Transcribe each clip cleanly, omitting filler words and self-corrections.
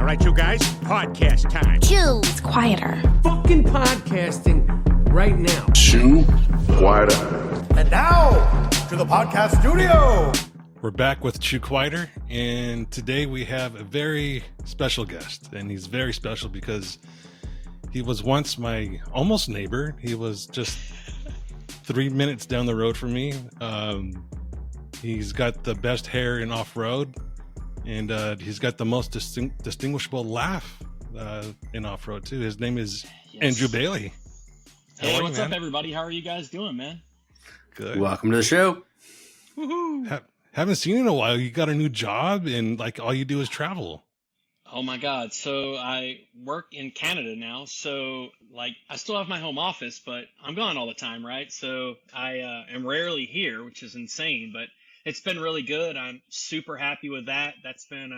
right, you guys, podcast time. Choose quieter. Fucking podcasting right now. Chew quieter. And now, to the podcast studio. We're back with Chew Quieter, and today we have a very special guest, and he's very special because he was once my almost neighbor. He was just 3 minutes down the road from me. He's got the best hair in off-road, and he's got the most distinguishable laugh in off-road too. His name is Andrew Bailey. Hey, what's up, everybody? How are you guys doing, man? Good. Welcome to the show. Woohoo! Haven't seen you in a while. You got a new job, and like all you do is travel. Oh my God. So I work in Canada now. So like I still have my home office, but I'm gone all the time, right? So I am rarely here, which is insane, but it's been really good. I'm super happy with that. That's been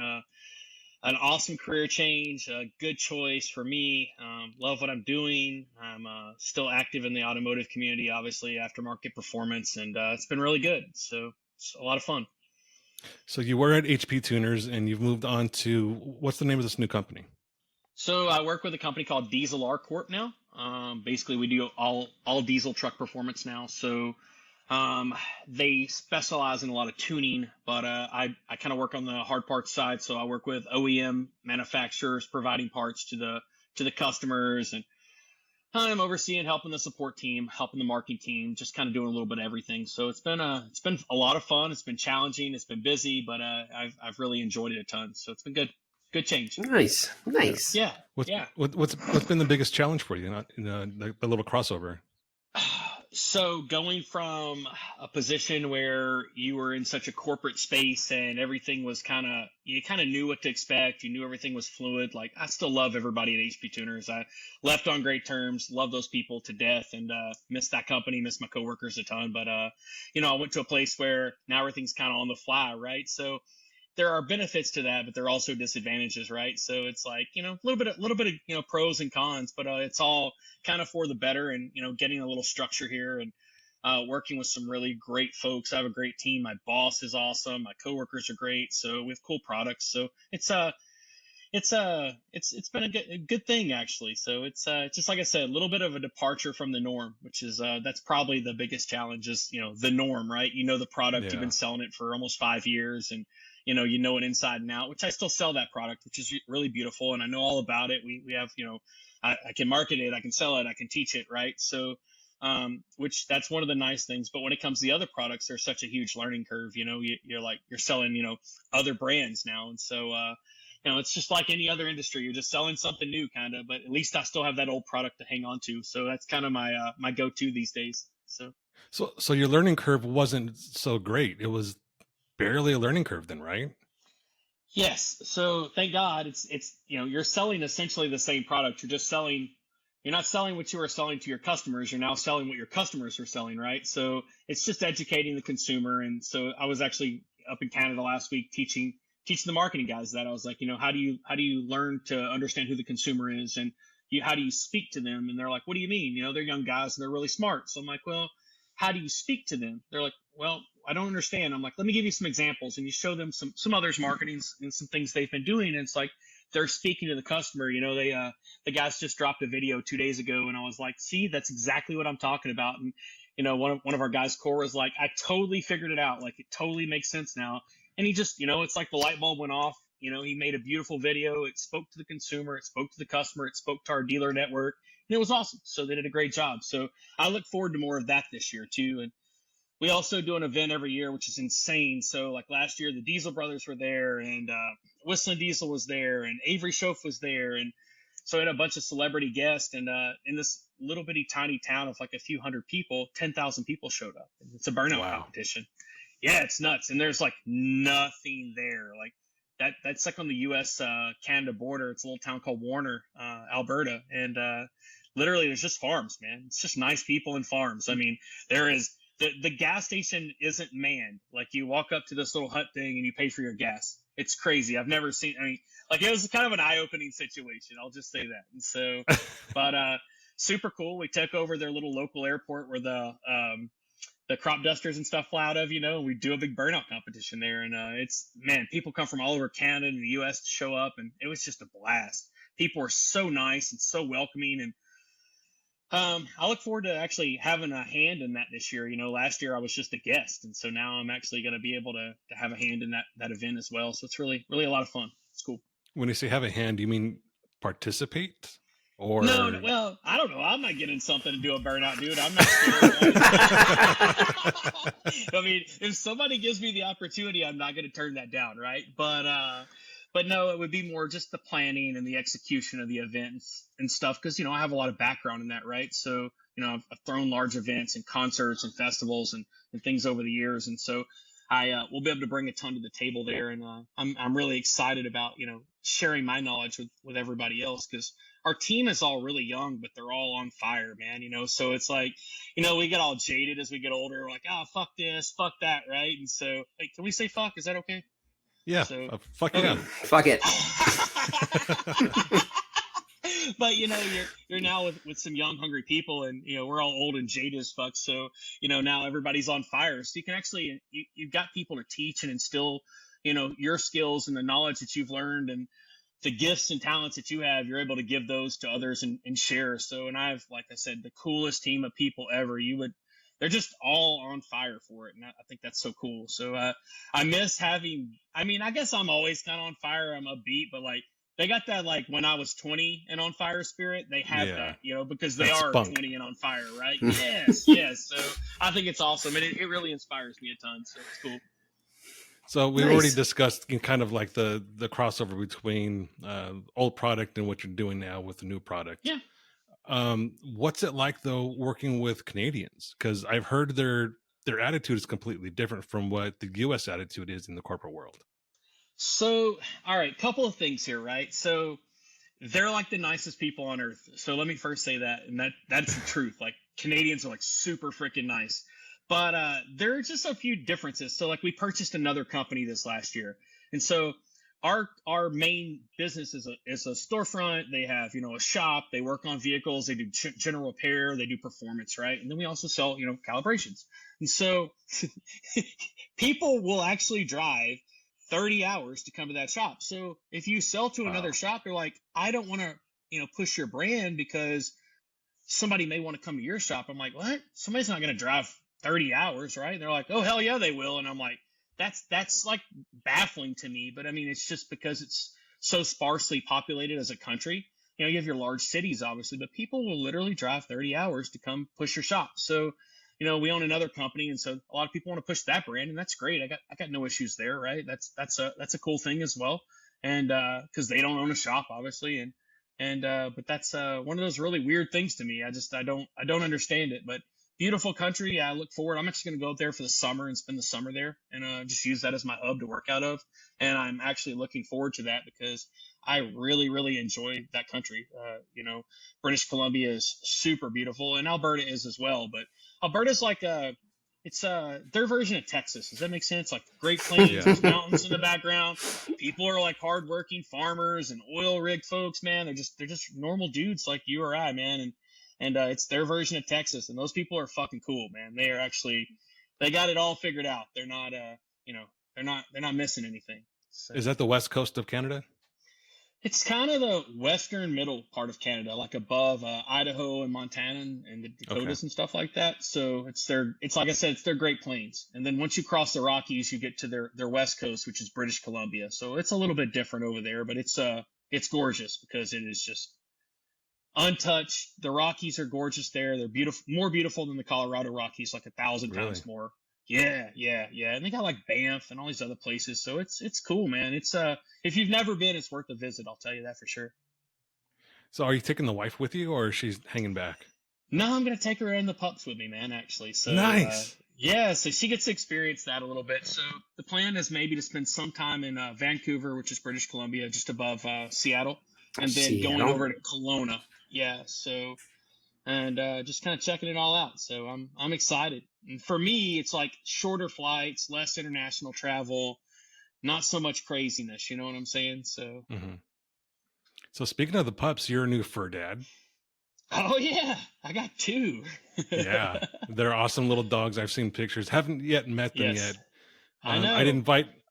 an awesome career change, a good choice for me. Love what I'm doing. I'm still active in the automotive community, obviously aftermarket performance, and it's been really good. So it's a lot of fun. So you were at HP Tuners, and you've moved on to, what's the name of this new company? So I work with a company called Diesel R Corp now. Basically, we do all diesel truck performance now. So they specialize in a lot of tuning, but I kind of work on the hard parts side. So I work with OEM manufacturers providing parts to the customers, and I'm overseeing, helping the support team, helping the marketing team, just kind of doing a little bit of everything. So it's been a lot of fun. It's been challenging. It's been busy, but I've really enjoyed it a ton. So it's been good. Good change. Nice. Yeah. What's been the biggest challenge for you in the little crossover? So going from a position where you were in such a corporate space and everything was you kind of knew what to expect. You knew everything was fluid. Like I still love everybody at HP Tuners. I left on great terms, love those people to death, and miss that company, miss my coworkers a ton. But, I went to a place where now everything's kind of on the fly, right? So there are benefits to that, but there are also disadvantages, right? So it's like, a little bit of, pros and cons, but it's all kind of for the better, and, getting a little structure here and working with some really great folks. I have a great team. My boss is awesome. My coworkers are great. So we have cool products. So it's been a good thing, actually. So it's just like I said, a little bit of a departure from the norm, which is that's probably the biggest challenge is, the norm, right? The product, You've been selling it for almost 5 years, and you know it inside and out, which I still sell that product, which is really beautiful. And I know all about it. We have, I can market it, I can sell it, I can teach it. Right. So, which that's one of the nice things. But when it comes to the other products, there's such a huge learning curve. You're selling, other brands now. And so, it's just like any other industry. You're just selling something new kind of, but at least I still have that old product to hang on to. So that's kind of my go-to these days. So your learning curve wasn't so great. It was barely a learning curve then, right? Yes. So thank God it's you're selling essentially the same product. You're not selling what you are selling to your customers. You're now selling what your customers are selling, right? So it's just educating the consumer. And so I was actually up in Canada last week teaching the marketing guys that. I was like, how do you learn to understand who the consumer is, and how do you speak to them? And they're like, what do you mean? They're young guys and they're really smart. So I'm like, well, how do you speak to them? They're like, well, I don't understand. I'm like, let me give you some examples. And you show them some others marketing and some things they've been doing. And it's like, they're speaking to the customer. The guys just dropped a video 2 days ago, and I was like, see, that's exactly what I'm talking about. And, one of our guys, Core, was like, I totally figured it out. Like, it totally makes sense now. And he just, it's like the light bulb went off. He made a beautiful video. It spoke to the consumer. It spoke to the customer. It spoke to our dealer network. And it was awesome. So they did a great job. So I look forward to more of that this year too. And we also do an event every year, which is insane. So like last year, the Diesel brothers were there, and Whistling Diesel was there, and Avery Schoaf was there. And so we had a bunch of celebrity guests, and in this little bitty tiny town of like a few hundred people, 10,000 people showed up. And it's a burnout competition. Yeah, it's nuts. And there's like nothing there. Like that's like on the US Canada border. It's a little town called Warner, Alberta. And literally there's just farms, man. It's just nice people and farms. I mean, there is the gas station isn't manned. Like you walk up to this little hut thing and you pay for your gas. It's crazy. I've never seen, like it was kind of an eye-opening situation. I'll just say that. And so, but super cool. We took over their little local airport where the the crop dusters and stuff fly out of, and we do a big burnout competition there. And people come from all over Canada and the U.S. to show up, and it was just a blast. People are so nice and so welcoming, and I look forward to actually having a hand in that this year. Last year I was just a guest, and so now I'm actually going to be able to have a hand in that event as well. So it's really, really a lot of fun. It's cool. When you say have a hand, do you mean participate? Or No, well, I don't know. I'm not getting something to do a burnout, dude. I'm not scared. I mean, if somebody gives me the opportunity, I'm not going to turn that down, right? But no, it would be more just the planning and the execution of the events and stuff. Because, I have a lot of background in that, right? So, I've thrown large events and concerts and festivals and things over the years. And so I will be able to bring a ton to the table there. And I'm really excited about, sharing my knowledge with everybody else, because our team is all really young, but they're all on fire, man. So it's like, we get all jaded as we get older. We're like, fuck this, fuck that, right? And so, can we say fuck? Is that okay? Yeah, So, fuck yeah. Fuck it. But you're now with some young, hungry people, and we're all old and jaded as fuck. So now everybody's on fire. So you can actually you've got people to teach and instill your skills and the knowledge that you've learned and the gifts and talents that you have. You're able to give those to others and share. So, and I've, like I said, the coolest team of people ever. They're just all on fire for it. And I think that's so cool. So I miss having, I guess I'm always kind of on fire. I'm upbeat, but like they got that, like when I was 20 and on fire spirit, they have that, because they are spunk. 20 and on fire, right? Yes. So I think it's awesome. And it really inspires me a ton. So it's cool. So we Nice. already discussed kind of like the crossover between old product and what you're doing now with the new product. Yeah. What's it like though working with Canadians? Because I've heard their attitude is completely different from what the U.S. attitude is in the corporate world. So, all right, couple of things here, right? So they're like the nicest people on earth. So let me first say that, and that's the truth. Like Canadians are like super freaking nice. But there are just a few differences. So like we purchased another company this last year. And so our main business is a storefront. They have, a shop. They work on vehicles. They do general repair. They do performance, right? And then we also sell, calibrations. And so people will actually drive 30 hours to come to that shop. So if you sell to another shop, they're like, I don't want to, push your brand because somebody may want to come to your shop. I'm like, what? Somebody's not going to drive 30 hours, right? And they're like, oh, hell yeah, they will. And I'm like, that's like baffling to me. But I mean, it's just because it's so sparsely populated as a country. You have your large cities, obviously, but people will literally drive 30 hours to come push your shop. So, we own another company, and so a lot of people want to push that brand, and that's great. I got no issues there, right? That's a cool thing as well. And because they don't own a shop, obviously, but that's one of those really weird things to me. I don't understand it, but beautiful country. I look forward. I'm actually going to go up there for the summer and spend the summer there and just use that as my hub to work out of. And I'm actually looking forward to that because I really, really enjoy that country. British Columbia is super beautiful, and Alberta is as well. But Alberta's like it's their version of Texas. Does that make sense? Like Great Plains, there's mountains in the background. People are like hardworking farmers and oil rig folks, man. They're just normal dudes like you or I, man. And it's their version of Texas, and those people are fucking cool, man. They got it all figured out. They're not, they're not missing anything. So, is that the west coast of Canada? It's kind of the western middle part of Canada, like above Idaho and Montana and the Dakotas and stuff like that. So it's like I said, it's their Great Plains. And then once you cross the Rockies, you get to their west coast, which is British Columbia. So it's a little bit different over there, but it's gorgeous because it is just untouched. The Rockies are gorgeous there. They're beautiful, more beautiful than the Colorado Rockies, like 1,000 times more. Yeah. And they got like Banff and all these other places. So it's cool, man. It's if you've never been, it's worth a visit. I'll tell you that for sure. So are you taking the wife with you, or she's hanging back? No, I'm going to take her and the pups with me, man, actually. So nice. So she gets to experience that a little bit. So the plan is maybe to spend some time in Vancouver, which is British Columbia, just above Seattle, and then going over to Kelowna. Yeah. So, and just kind of checking it all out. So I'm excited. And for me, it's like shorter flights, less international travel, not so much craziness. You know what I'm saying? So. Mm-hmm. So speaking of the pups, you're a new fur dad. Oh yeah, I got two. Yeah, they're awesome little dogs. I've seen pictures. Haven't yet met them Yes, yet. I I'd know.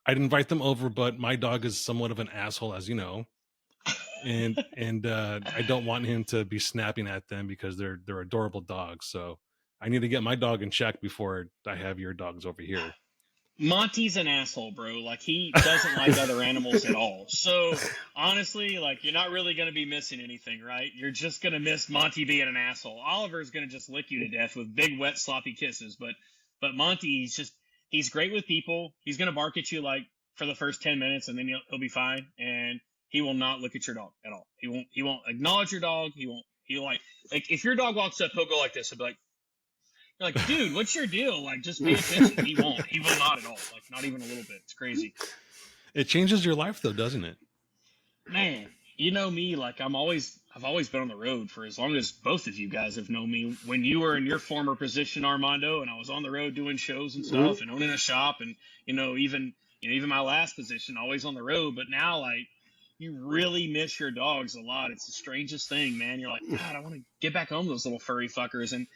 invite them over, but my dog is somewhat of an asshole, as you know, and I don't want him to be snapping at them because they're adorable dogs. So I need to get my dog in check before I have your dogs over here. Monty's an asshole, bro. Like he doesn't like other animals at all. So honestly, like you're not really gonna be missing anything, right? You're just gonna miss Monty being an asshole. Oliver's gonna just lick you to death with big, wet, sloppy kisses. But Monty, he's great with people. He's gonna bark at you like for the first 10 minutes, and then he'll be fine. And he will not look at your dog at all. He won't acknowledge your dog. He'll like if your dog walks up, he'll go like this. He'll be like. You're like, dude, what's your deal? Like, just pay attention. He won't. He will not at all. Like, not even a little bit. It's crazy. It changes your life, though, doesn't it? Man, you know me. Like, I've always been on the road for as long as both of you guys have known me. When you were in your former position, Armando, and I was on the road doing shows and stuff, and owning a shop, and even my last position, always on the road. But now, like, you really miss your dogs a lot. It's the strangest thing, man. You're like, God, I want to get back home to those little furry fuckers. And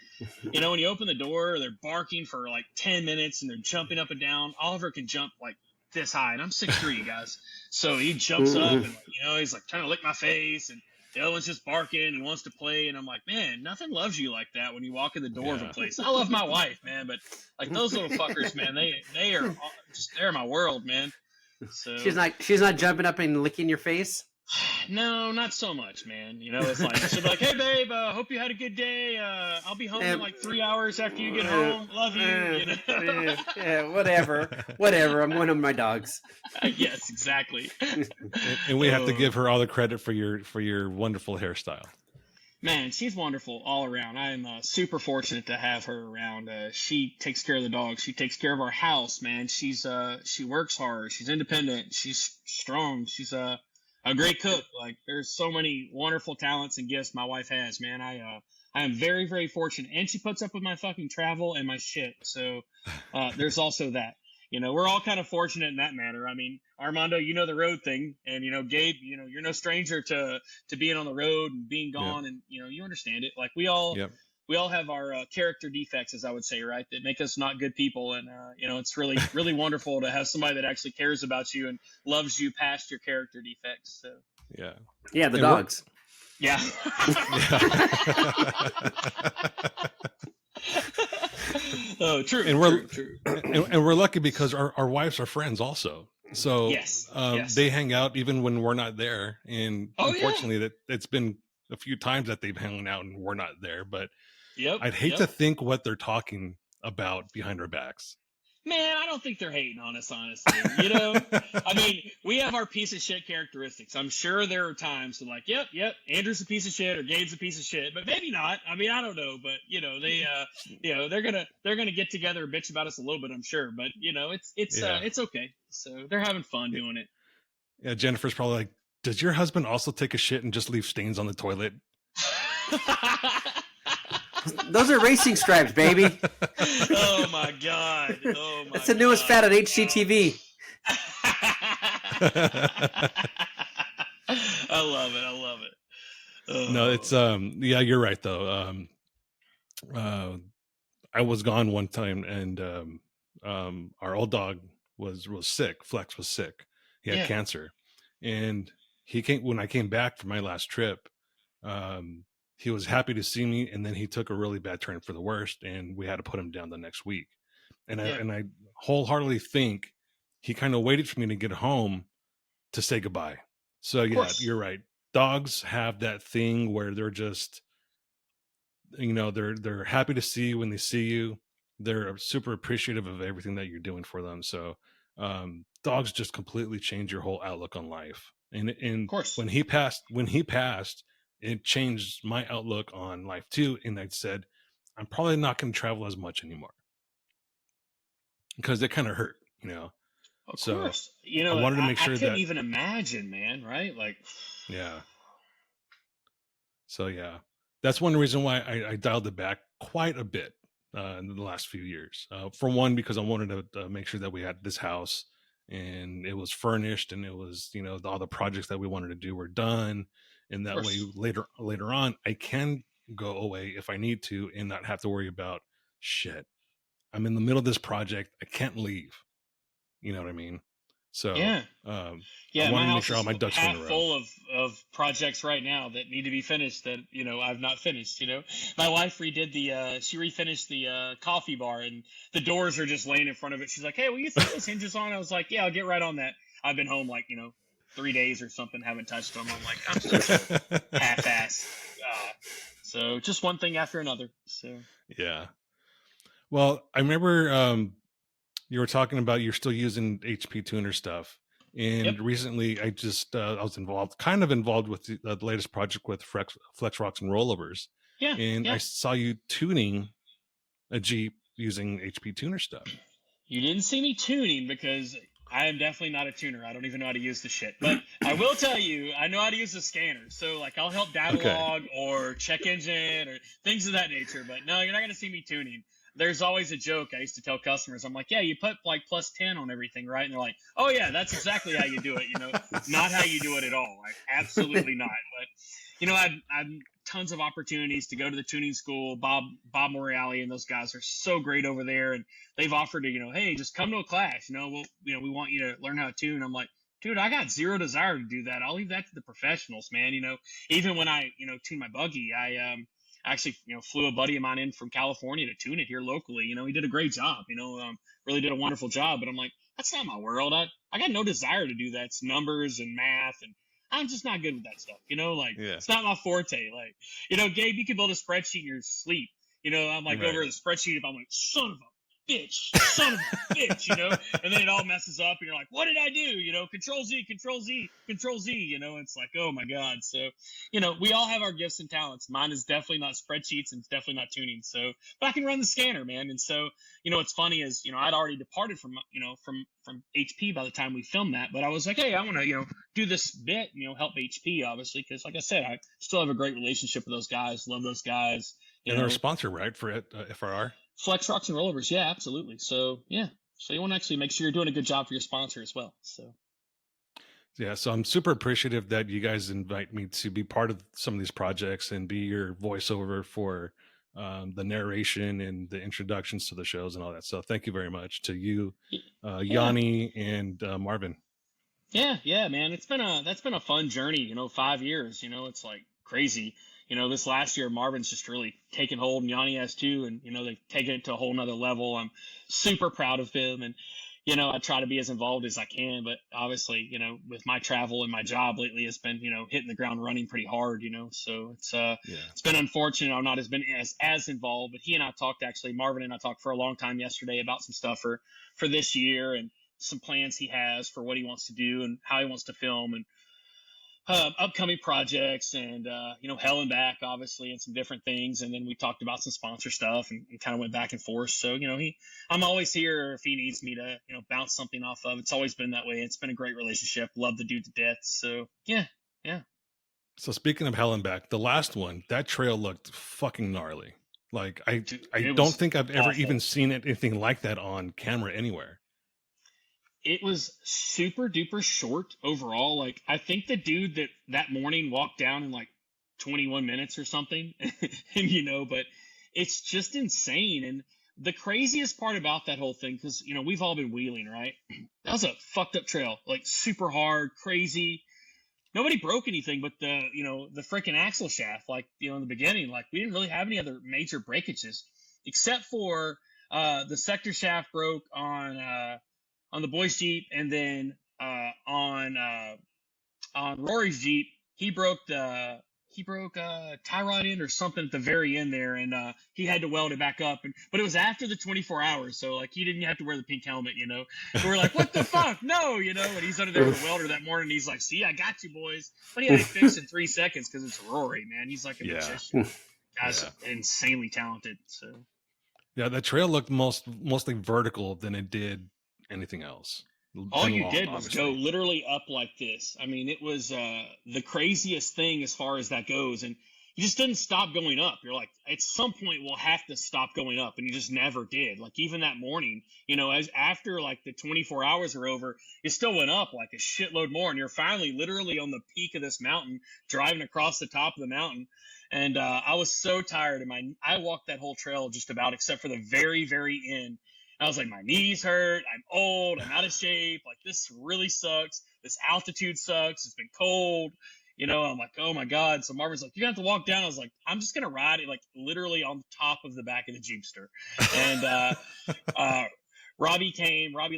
when you open the door, they're barking for like 10 minutes and they're jumping up and down. Oliver can jump like this high, and I'm 6'3", guys. So he jumps up and he's like trying to lick my face, and the other one's just barking and wants to play. And I'm like, man, nothing loves you like that when you walk in the door of a place. I love my wife, man, but like those little fuckers, man, they're my world, man. So she's not jumping up and licking your face. No, not so much, man. It's like she'll be like, "Hey, babe, hope you had a good day. I'll be home in like 3 hours after you get home. Love you." Yeah, whatever. I'm going to my dogs. Yes, exactly. And we have to give her all the credit for your wonderful hairstyle. Man, she's wonderful all around. I'm super fortunate to have her around. She takes care of the dogs. She takes care of our house, man. She works hard. She's independent. She's strong. She's a great cook. Like there's so many wonderful talents and gifts my wife has, man. I am very, very fortunate, and she puts up with my fucking travel and my shit. So there's also that. We're all kind of fortunate in that matter. I mean, Armando, the road thing, and Gabe, you're no stranger to being on the road and being gone, and you understand it. Like we all have our character defects, as I would say, right, that make us not good people, and it's really, really wonderful to have somebody that actually cares about you and loves you past your character defects. So yeah, the dogs. Yeah. Oh, true. And true. And we're lucky because our wives are friends also. So yes. They hang out even when we're not there. And unfortunately, that it's been a few times that they've hung out and we're not there. But I'd hate to think what they're talking about behind our backs. Man, I don't think they're hating on us, honestly. I mean, we have our piece of shit characteristics. I'm sure there are times when like, yep, Andrew's a piece of shit or Gabe's a piece of shit, but maybe not. I mean, I don't know, but they're gonna get together and bitch about us a little bit, I'm sure. But it's okay. So they're having fun doing it. Yeah, Jennifer's probably like, does your husband also take a shit and just leave stains on the toilet? Those are racing stripes, baby. Oh my god! That's the newest fad on HGTV. I love it. Oh. No, it's you're right though. I was gone one time, and our old dog was sick. Flex was sick. He had cancer, and when I came back from my last trip. He was happy to see me, and then he took a really bad turn for the worst, and we had to put him down the next week. And I wholeheartedly think he kind of waited for me to get home to say goodbye. So yeah, you're right. Dogs have that thing where they're just, they're happy to see you when they see you. They're super appreciative of everything that you're doing for them. So dogs just completely change your whole outlook on life. And of course, when he passed. It changed my outlook on life too. And I said, I'm probably not going to travel as much anymore because it kind of hurt, Of course. I wanted to make sure I couldn't even imagine, man. Right. Like, yeah. So yeah, that's one reason why I dialed it back quite a bit in the last few years. For one, because I wanted to make sure that we had this house and it was furnished and it was, all the projects that we wanted to do were done. And that way later on, I can go away if I need to and not have to worry about shit. I'm in the middle of this project. I can't leave. You know what I mean? So Yeah. I Yeah, wanted my to make house sure all is my ducks were in half a row. full of projects right now that need to be finished that, I've not finished, My wife redid she refinished the coffee bar, and the doors are just laying in front of it. She's like, "Hey, will you throw those hinges on?" I was like, "Yeah, I'll get right on that." I've been home like, 3 days or something, haven't touched them. I'm like, I'm such a half-ass. So just one thing after another. So Yeah. Well, I remember you were talking about you're still using HP tuner stuff. And Yep. recently I just I was kind of involved with the latest project with Flex Rocks and Rollovers. Yeah. And I Yeah. saw you tuning a Jeep using HP tuner stuff. You didn't see me tuning because I am definitely not a tuner. I don't even know how to use the shit. But I will tell you, I know how to use the scanner. So, like, I'll help data Okay. log or check engine or things of that nature. But no, you're not going to see me tuning. There's always a joke I used to tell customers. I'm like, yeah, you put like plus 10 on everything, right? And they're like, oh, yeah, that's exactly how you do it. Not how you do it at all. Like, absolutely not. But, I've tons of opportunities to go to the tuning school. Bob Morreale and those guys are so great over there. And they've offered to, hey, just come to a class. We want you to learn how to tune. I'm like, dude, I got zero desire to do that. I'll leave that to the professionals, man. Even when I, tune my buggy, I actually, flew a buddy of mine in from California to tune it here locally. He did a great job, really did a wonderful job. But I'm like, that's not my world. I got no desire to do that. It's numbers and math, and I'm just not good with that stuff. Yeah. It's not my forte. Like, Gabe, you can build a spreadsheet in your sleep. I'm like Right. over the spreadsheet if I'm like, son of a bitch, and then it all messes up and you're like, what did I do? Control Z, Control Z, Control Z, it's like, oh my God. So, we all have our gifts and talents. Mine is definitely not spreadsheets and it's definitely not tuning. So, but I can run the scanner, man. And so, what's funny is, I'd already departed from HP by the time we filmed that, but I was like, hey, I want to, do this bit, help HP obviously. Cause like I said, I still have a great relationship with those guys. Love those guys. And they're a sponsor, right? For it, FRR? Flex Rocks and Rollovers, yeah, absolutely. So yeah, so you want to actually make sure you're doing a good job for your sponsor as well. So yeah, so I'm super appreciative that you guys invite me to be part of some of these projects and be your voiceover for the narration and the introductions to the shows and all that. So thank you very much to you, Yanni and Marvin. Yeah, man, that's been a fun journey. 5 years. It's like crazy. This last year, Marvin's just really taken hold, and Yanni has too, and they've taken it to a whole nother level. I'm super proud of him, and I try to be as involved as I can, but obviously, with my travel and my job lately, it's been hitting the ground running pretty hard. So it's been unfortunate I've not been as involved. But he and I talked, actually, Marvin and I talked for a long time yesterday about some stuff for this year and some plans he has for what he wants to do and how he wants to film and upcoming projects and hell and back, obviously, and some different things. And then we talked about some sponsor stuff and kind of went back and forth. So I'm always here if he needs me to bounce something off of. It's always been that way. It's been a great relationship. Love the dude to death. So yeah. So speaking of hell and back, the last one, that trail looked fucking gnarly. Like I don't think I've ever even seen anything like that on camera anywhere. It was super duper short overall. Like, I think the dude that morning walked down in like 21 minutes or something, and but it's just insane. And the craziest part about that whole thing, because we've all been wheeling, right? That was a fucked up trail, like super hard, crazy. Nobody broke anything but the freaking axle shaft, like in the beginning. Like, we didn't really have any other major breakages except for the sector shaft broke on the boys' Jeep, and then on Rory's Jeep, he broke a tie rod end or something at the very end there, and he had to weld it back up. But it was after the 24 hours, so like he didn't have to wear the pink helmet, So we're like, what the fuck? No, And he's under there with the welder that morning. And he's like, see, I got you, boys. But he had it fixed in 3 seconds because it's Rory, man. He's like a magician. Guy's insanely talented. So yeah, the trail looked mostly vertical than it did anything else. All you did was go literally up like this. I mean, it was the craziest thing as far as that goes. And you just didn't stop going up. You're like, at some point we'll have to stop going up, and you just never did. Like even that morning, as after like the 24 hours are over, it still went up like a shitload more, and you're finally literally on the peak of this mountain, driving across the top of the mountain. And I was so tired, and I walked that whole trail just about, except for the very, very end. I was like, my knees hurt. I'm old. I'm out of shape. Like this really sucks. This altitude sucks. It's been cold. I'm like, oh my God. So Marvin's like, you have to walk down. I was like, I'm just going to ride it like literally on the top of the back of the Jeepster. And Robbie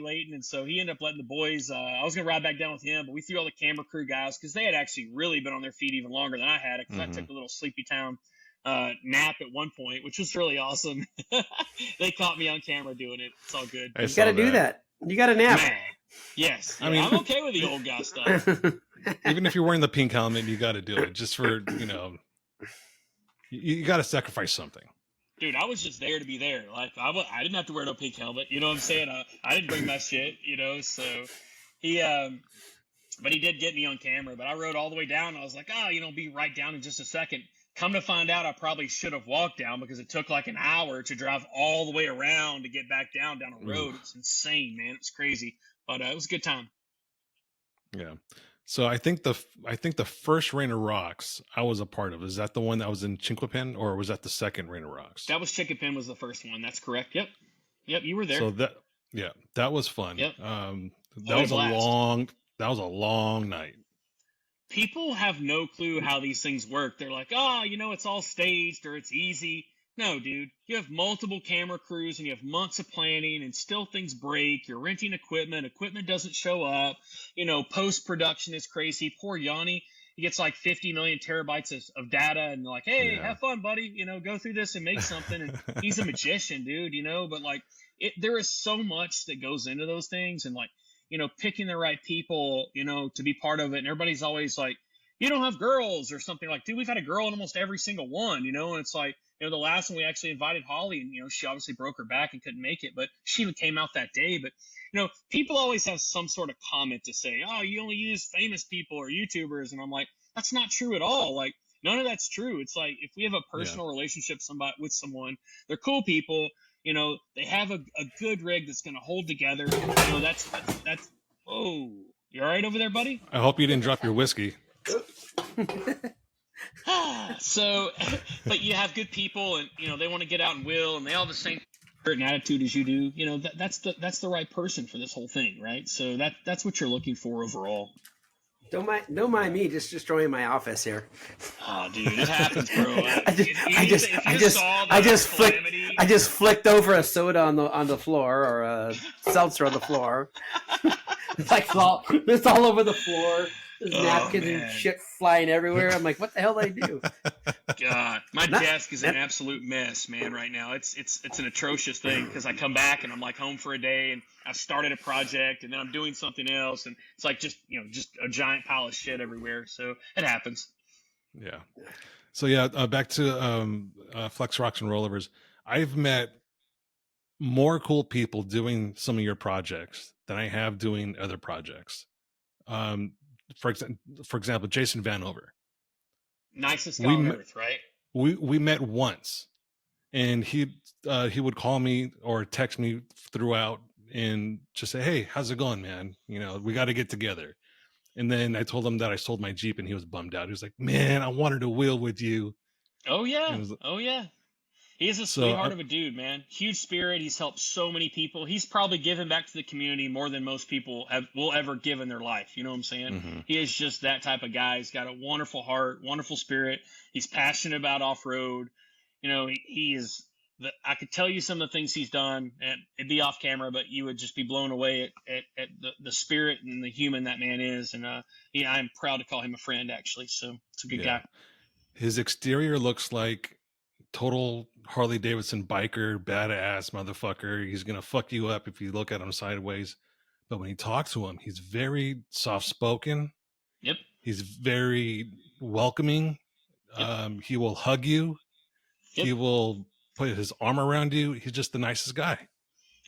Layton. And so he ended up letting the boys, I was going to ride back down with him, but we threw all the camera crew guys because they had actually really been on their feet even longer than I had, because I took a little sleepy town nap at one point, which was really awesome. They caught me on camera doing it. It's all good. You got to do that. You got to nap. Man. Yes. I mean, I'm okay with the old guy stuff. Even if you're wearing the pink helmet, you got to do it just for, you got to sacrifice something. Dude, I was just there to be there. Like I didn't have to wear no pink helmet. You know what I'm saying? I didn't bring my shit, so he, but he did get me on camera, but I rode all the way down. And I was like, be right down in just a second. Come to find out, I probably should have walked down, because it took like an hour to drive all the way around to get back down a road. It's insane, man. It's crazy, but it was a good time. Yeah. So I think the first Rain of Rocks I was a part of. Is that the one that was in Chinquapin, or was that the second Rain of Rocks? That was Chinquapin was the first one. That's correct. Yep, you were there. So that was fun. Yep. That was a long night. People have no clue how these things work. They're like, it's all staged or it's easy. No, dude, you have multiple camera crews and you have months of planning, and still things break. You're renting equipment doesn't show up. Post-production is crazy. Poor Yanni, he gets like 50 million terabytes of data, and they're like, hey, have fun, buddy. Go through this and make something. And he's a magician, dude, but like there is so much that goes into those things, and like, picking the right people, to be part of it. And everybody's always like, you don't have girls or something. Like, dude, we've had a girl in almost every single one, and it's like, the last one we actually invited Holly, and, she obviously broke her back and couldn't make it, but she even came out that day. But, people always have some sort of comment to say, oh, you only use famous people or YouTubers. And I'm like, that's not true at all. Like, none of that's true. It's like, if we have a personal relationship with someone, they're cool people, they have a good rig that's going to hold together. That's, whoa, you all right over there, buddy? I hope you didn't drop your whiskey. So, but you have good people, and they want to get out and will, and they all have the same spirit and attitude as you do. That's the right person for this whole thing, right? So that's what you're looking for overall. Don't mind me just destroying my office here. Oh, dude, it happens, bro. I just flicked over a soda on the floor, or a seltzer on the floor. It's all over the floor. There's napkins and shit flying everywhere. I'm like, what the hell did I do? God, my desk is an absolute mess, man. Right now, it's an atrocious thing, because I come back and I'm like home for a day, and I've started a project, and then I'm doing something else, and it's like just a giant pile of shit everywhere. So it happens. Yeah. So back to Flex Rocks and Rollovers. I've met more cool people doing some of your projects than I have doing other projects. For example, Jason Vanover. Nicest guy on earth, right? We met once, and he would call me or text me throughout and just say, hey, how's it going, man? We got to get together. And then I told him that I sold my Jeep, and he was bummed out. He was like, man, I wanted to wheel with you. Oh, yeah. Oh, yeah. He's a sweetheart of a dude, man. Huge spirit. He's helped so many people. He's probably given back to the community more than most people will ever give in their life. You know what I'm saying? Mm-hmm. He is just that type of guy. He's got a wonderful heart, wonderful spirit. He's passionate about off-road. He is I could tell you some of the things he's done, and it'd be off camera, but you would just be blown away at the spirit and the human that man is. And I'm proud to call him a friend, actually. So it's a good guy. His exterior looks like total Harley Davidson biker, badass motherfucker. He's gonna fuck you up if you look at him sideways. But when you talk to him, he's very soft spoken. Yep. He's very welcoming. Yep. He will hug you. Yep. He will put his arm around you. He's just the nicest guy.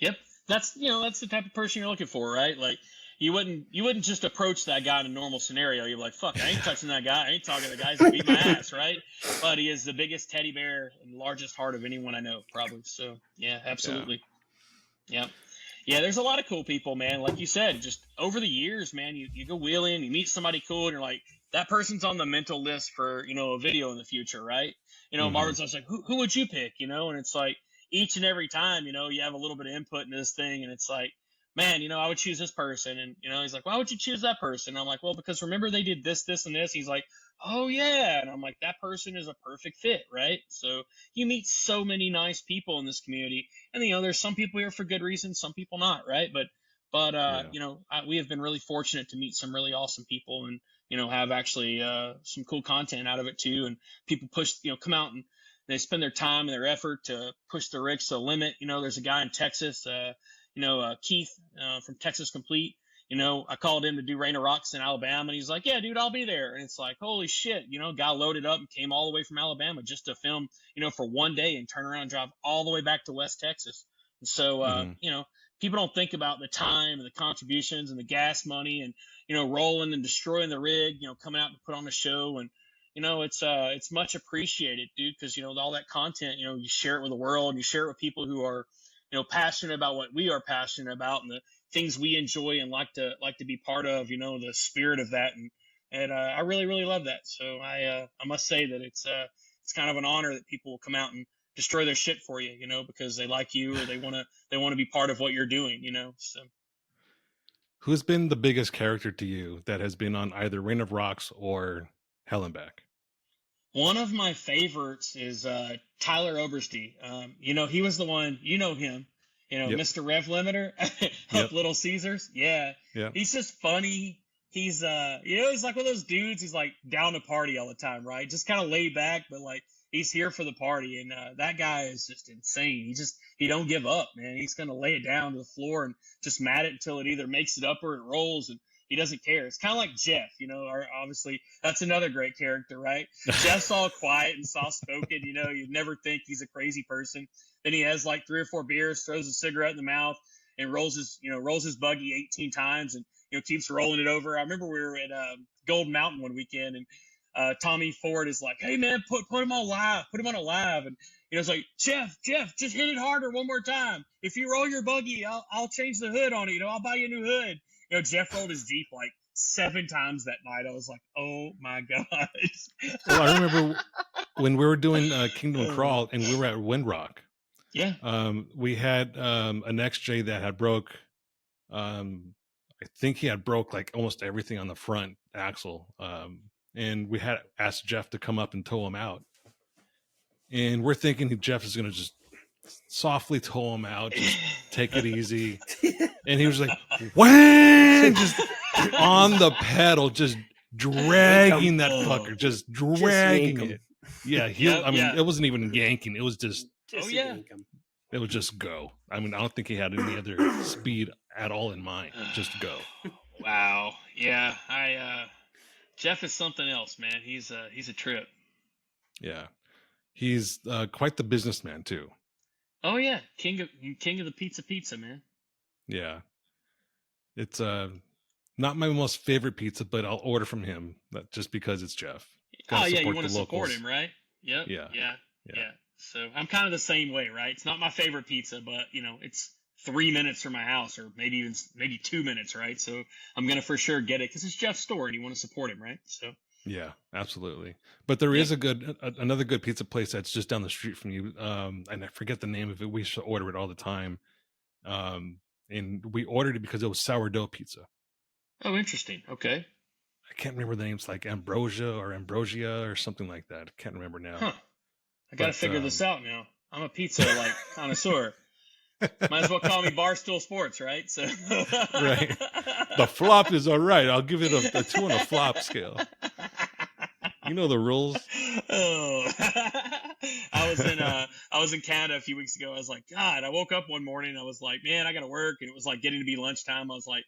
Yep. That's the type of person you're looking for, right? Like, you wouldn't just approach that guy in a normal scenario. You're like, fuck, I ain't touching that guy. I ain't talking to the guy. He's gonna beat my ass, right? But he is the biggest teddy bear and largest heart of anyone I know, probably. So yeah, absolutely. Yeah. Yeah, there's a lot of cool people, man. Like you said, just over the years, man, you go wheeling, you meet somebody cool, and you're like, that person's on the mental list for, a video in the future, right? Marvin's always like, who would you pick, And it's like each and every time, you have a little bit of input in this thing, and it's like, man, I would choose this person. And, he's like, why would you choose that person? And I'm like, well, because remember they did this, this, and this. He's like, oh, yeah. And I'm like, that person is a perfect fit, right? So you meet so many nice people in this community. And, there's some people here for good reasons, some people not, right? But we have been really fortunate to meet some really awesome people and, have actually some cool content out of it too. And people come out and they spend their time and their effort to push the rigs to the limit. There's a guy in Texas, Keith from Texas Complete. I called him to do Rain of Rocks in Alabama, and he's like, yeah, dude, I'll be there. And it's like, holy shit, guy loaded up and came all the way from Alabama just to film, for one day and turn around and drive all the way back to West Texas. And so, people don't think about the time and the contributions and the gas money and, rolling and destroying the rig, coming out to put on a show. And, it's much appreciated, dude, because, all that content, you share it with the world, and you share it with people who are, passionate about what we are passionate about and the things we enjoy and like to be part of, the spirit of that. And I really, really love that. So I must say that it's kind of an honor that people will come out and destroy their shit for you, because they like you or they want to be part of what you're doing, so. Who's been the biggest character to you that has been on either Rain of Rocks or Hell and Back? One of my favorites is Tyler Oberste. He was the one, him, yep. Mr. Rev Limiter, yep. Little Caesars. Yeah. Yep. He's just funny. He's, he's like one of those dudes. He's like down to party all the time, right? Just kind of laid back, but like he's here for the party. And that guy is just insane. He don't give up, man. He's going to lay it down to the floor and just mat it until it either makes it up or it rolls. And he doesn't care. It's kind of like Jeff, obviously that's another great character, right? Jeff's all quiet and soft-spoken, you'd never think he's a crazy person. Then he has like 3 or 4 beers, throws a cigarette in the mouth and rolls his buggy 18 times and, keeps rolling it over. I remember we were at Gold Mountain one weekend and Tommy Ford is like, hey man, put him on live, put him on a live. And, it's like, Jeff, just hit it harder one more time. If you roll your buggy, I'll change the hood on it. I'll buy you a new hood. Jeff rolled his Jeep like 7 times that night. I was like, oh my God. Well, I remember when we were doing Kingdom Crawl and we were at Windrock. Yeah. We had an XJ that had broke, I think he had broke like almost everything on the front axle. And we had asked Jeff to come up and tow him out. And we're thinking Jeff is going to just softly tow him out, just take it easy. And he was like, whang, just on the pedal, just dragging that fucker, just dragging it. Yeah, it wasn't even yanking. It was just it would just go. I mean, I don't think he had any other speed at all in mind. Just go. Wow. Yeah. Jeff is something else, man. He's a trip. Yeah. He's quite the businessman too. Oh yeah, king of the pizza, man. Yeah, it's not my most favorite pizza, but I'll order from him just because it's Jeff. You want to support him, right? Yep. Yeah. So I'm kind of the same way, right? It's not my favorite pizza, but it's 3 minutes from my house, or maybe 2 minutes, right? So I'm gonna for sure get it because it's Jeff's store, and you want to support him, right? So. Yeah, absolutely. But there is another good pizza place that's just down the street from you. And I forget the name of it. We used to order it all the time. And we ordered it because it was sourdough pizza. Oh, interesting. Okay. I can't remember the names, like Ambrosia or something like that. I can't remember now. Huh. I got to figure this out now. I'm a pizza connoisseur. Might as well call me Barstool Sports, right? So right. The flop is all right. I'll give it a 2 on a flop scale. You know the rules. Oh, I was in Canada a few weeks ago. I was like, God, I woke up one morning. I was like, man, I got to work. And it was like getting to be lunchtime. I was like,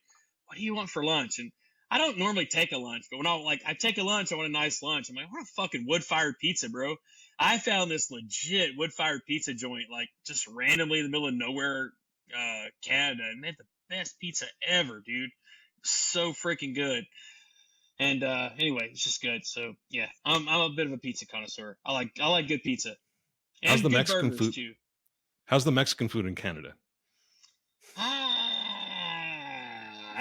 what do you want for lunch? And I don't normally take a lunch, but when I take a lunch, I want a nice lunch. I'm like, I want a fucking wood-fired pizza, bro. I found this legit wood-fired pizza joint, like just randomly in the middle of nowhere, Canada, and they had the best pizza ever, dude. so freaking good. And anyway, it's just good. So yeah, I'm a bit of a pizza connoisseur. I like good pizza. And How's the good Mexican burgers food? too. How's the Mexican food in Canada? I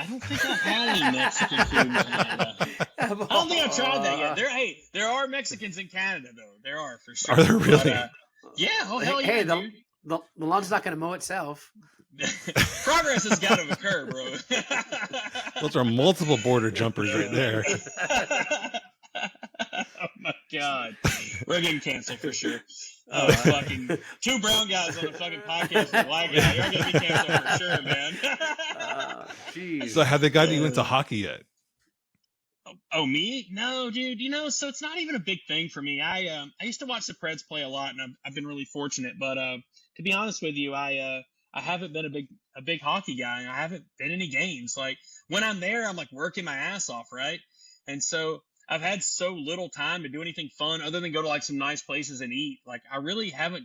don't think I've had any Mexican food in Canada. I don't think I've tried that yet. There are Mexicans in Canada though. There are for sure. Are there really? But, yeah. Oh hell yeah, Hey, dude. the lawn's not going to mow itself. Progress has got to occur, bro. Those are multiple border jumpers right there. Oh my god, we're getting canceled for sure. Fucking 2 brown guys on the fucking podcast with a white guy. You're gonna be canceled for sure, man. Jeez. So have they gotten you into hockey yet? Oh, me? No, dude. So it's not even a big thing for me. I used to watch the Preds play a lot, and I've been really fortunate. But to be honest with you, I haven't been a big hockey guy, and I haven't been in any games. Like when I'm there, I'm like working my ass off, right? And so I've had so little time to do anything fun other than go to like some nice places and eat. Like I really haven't.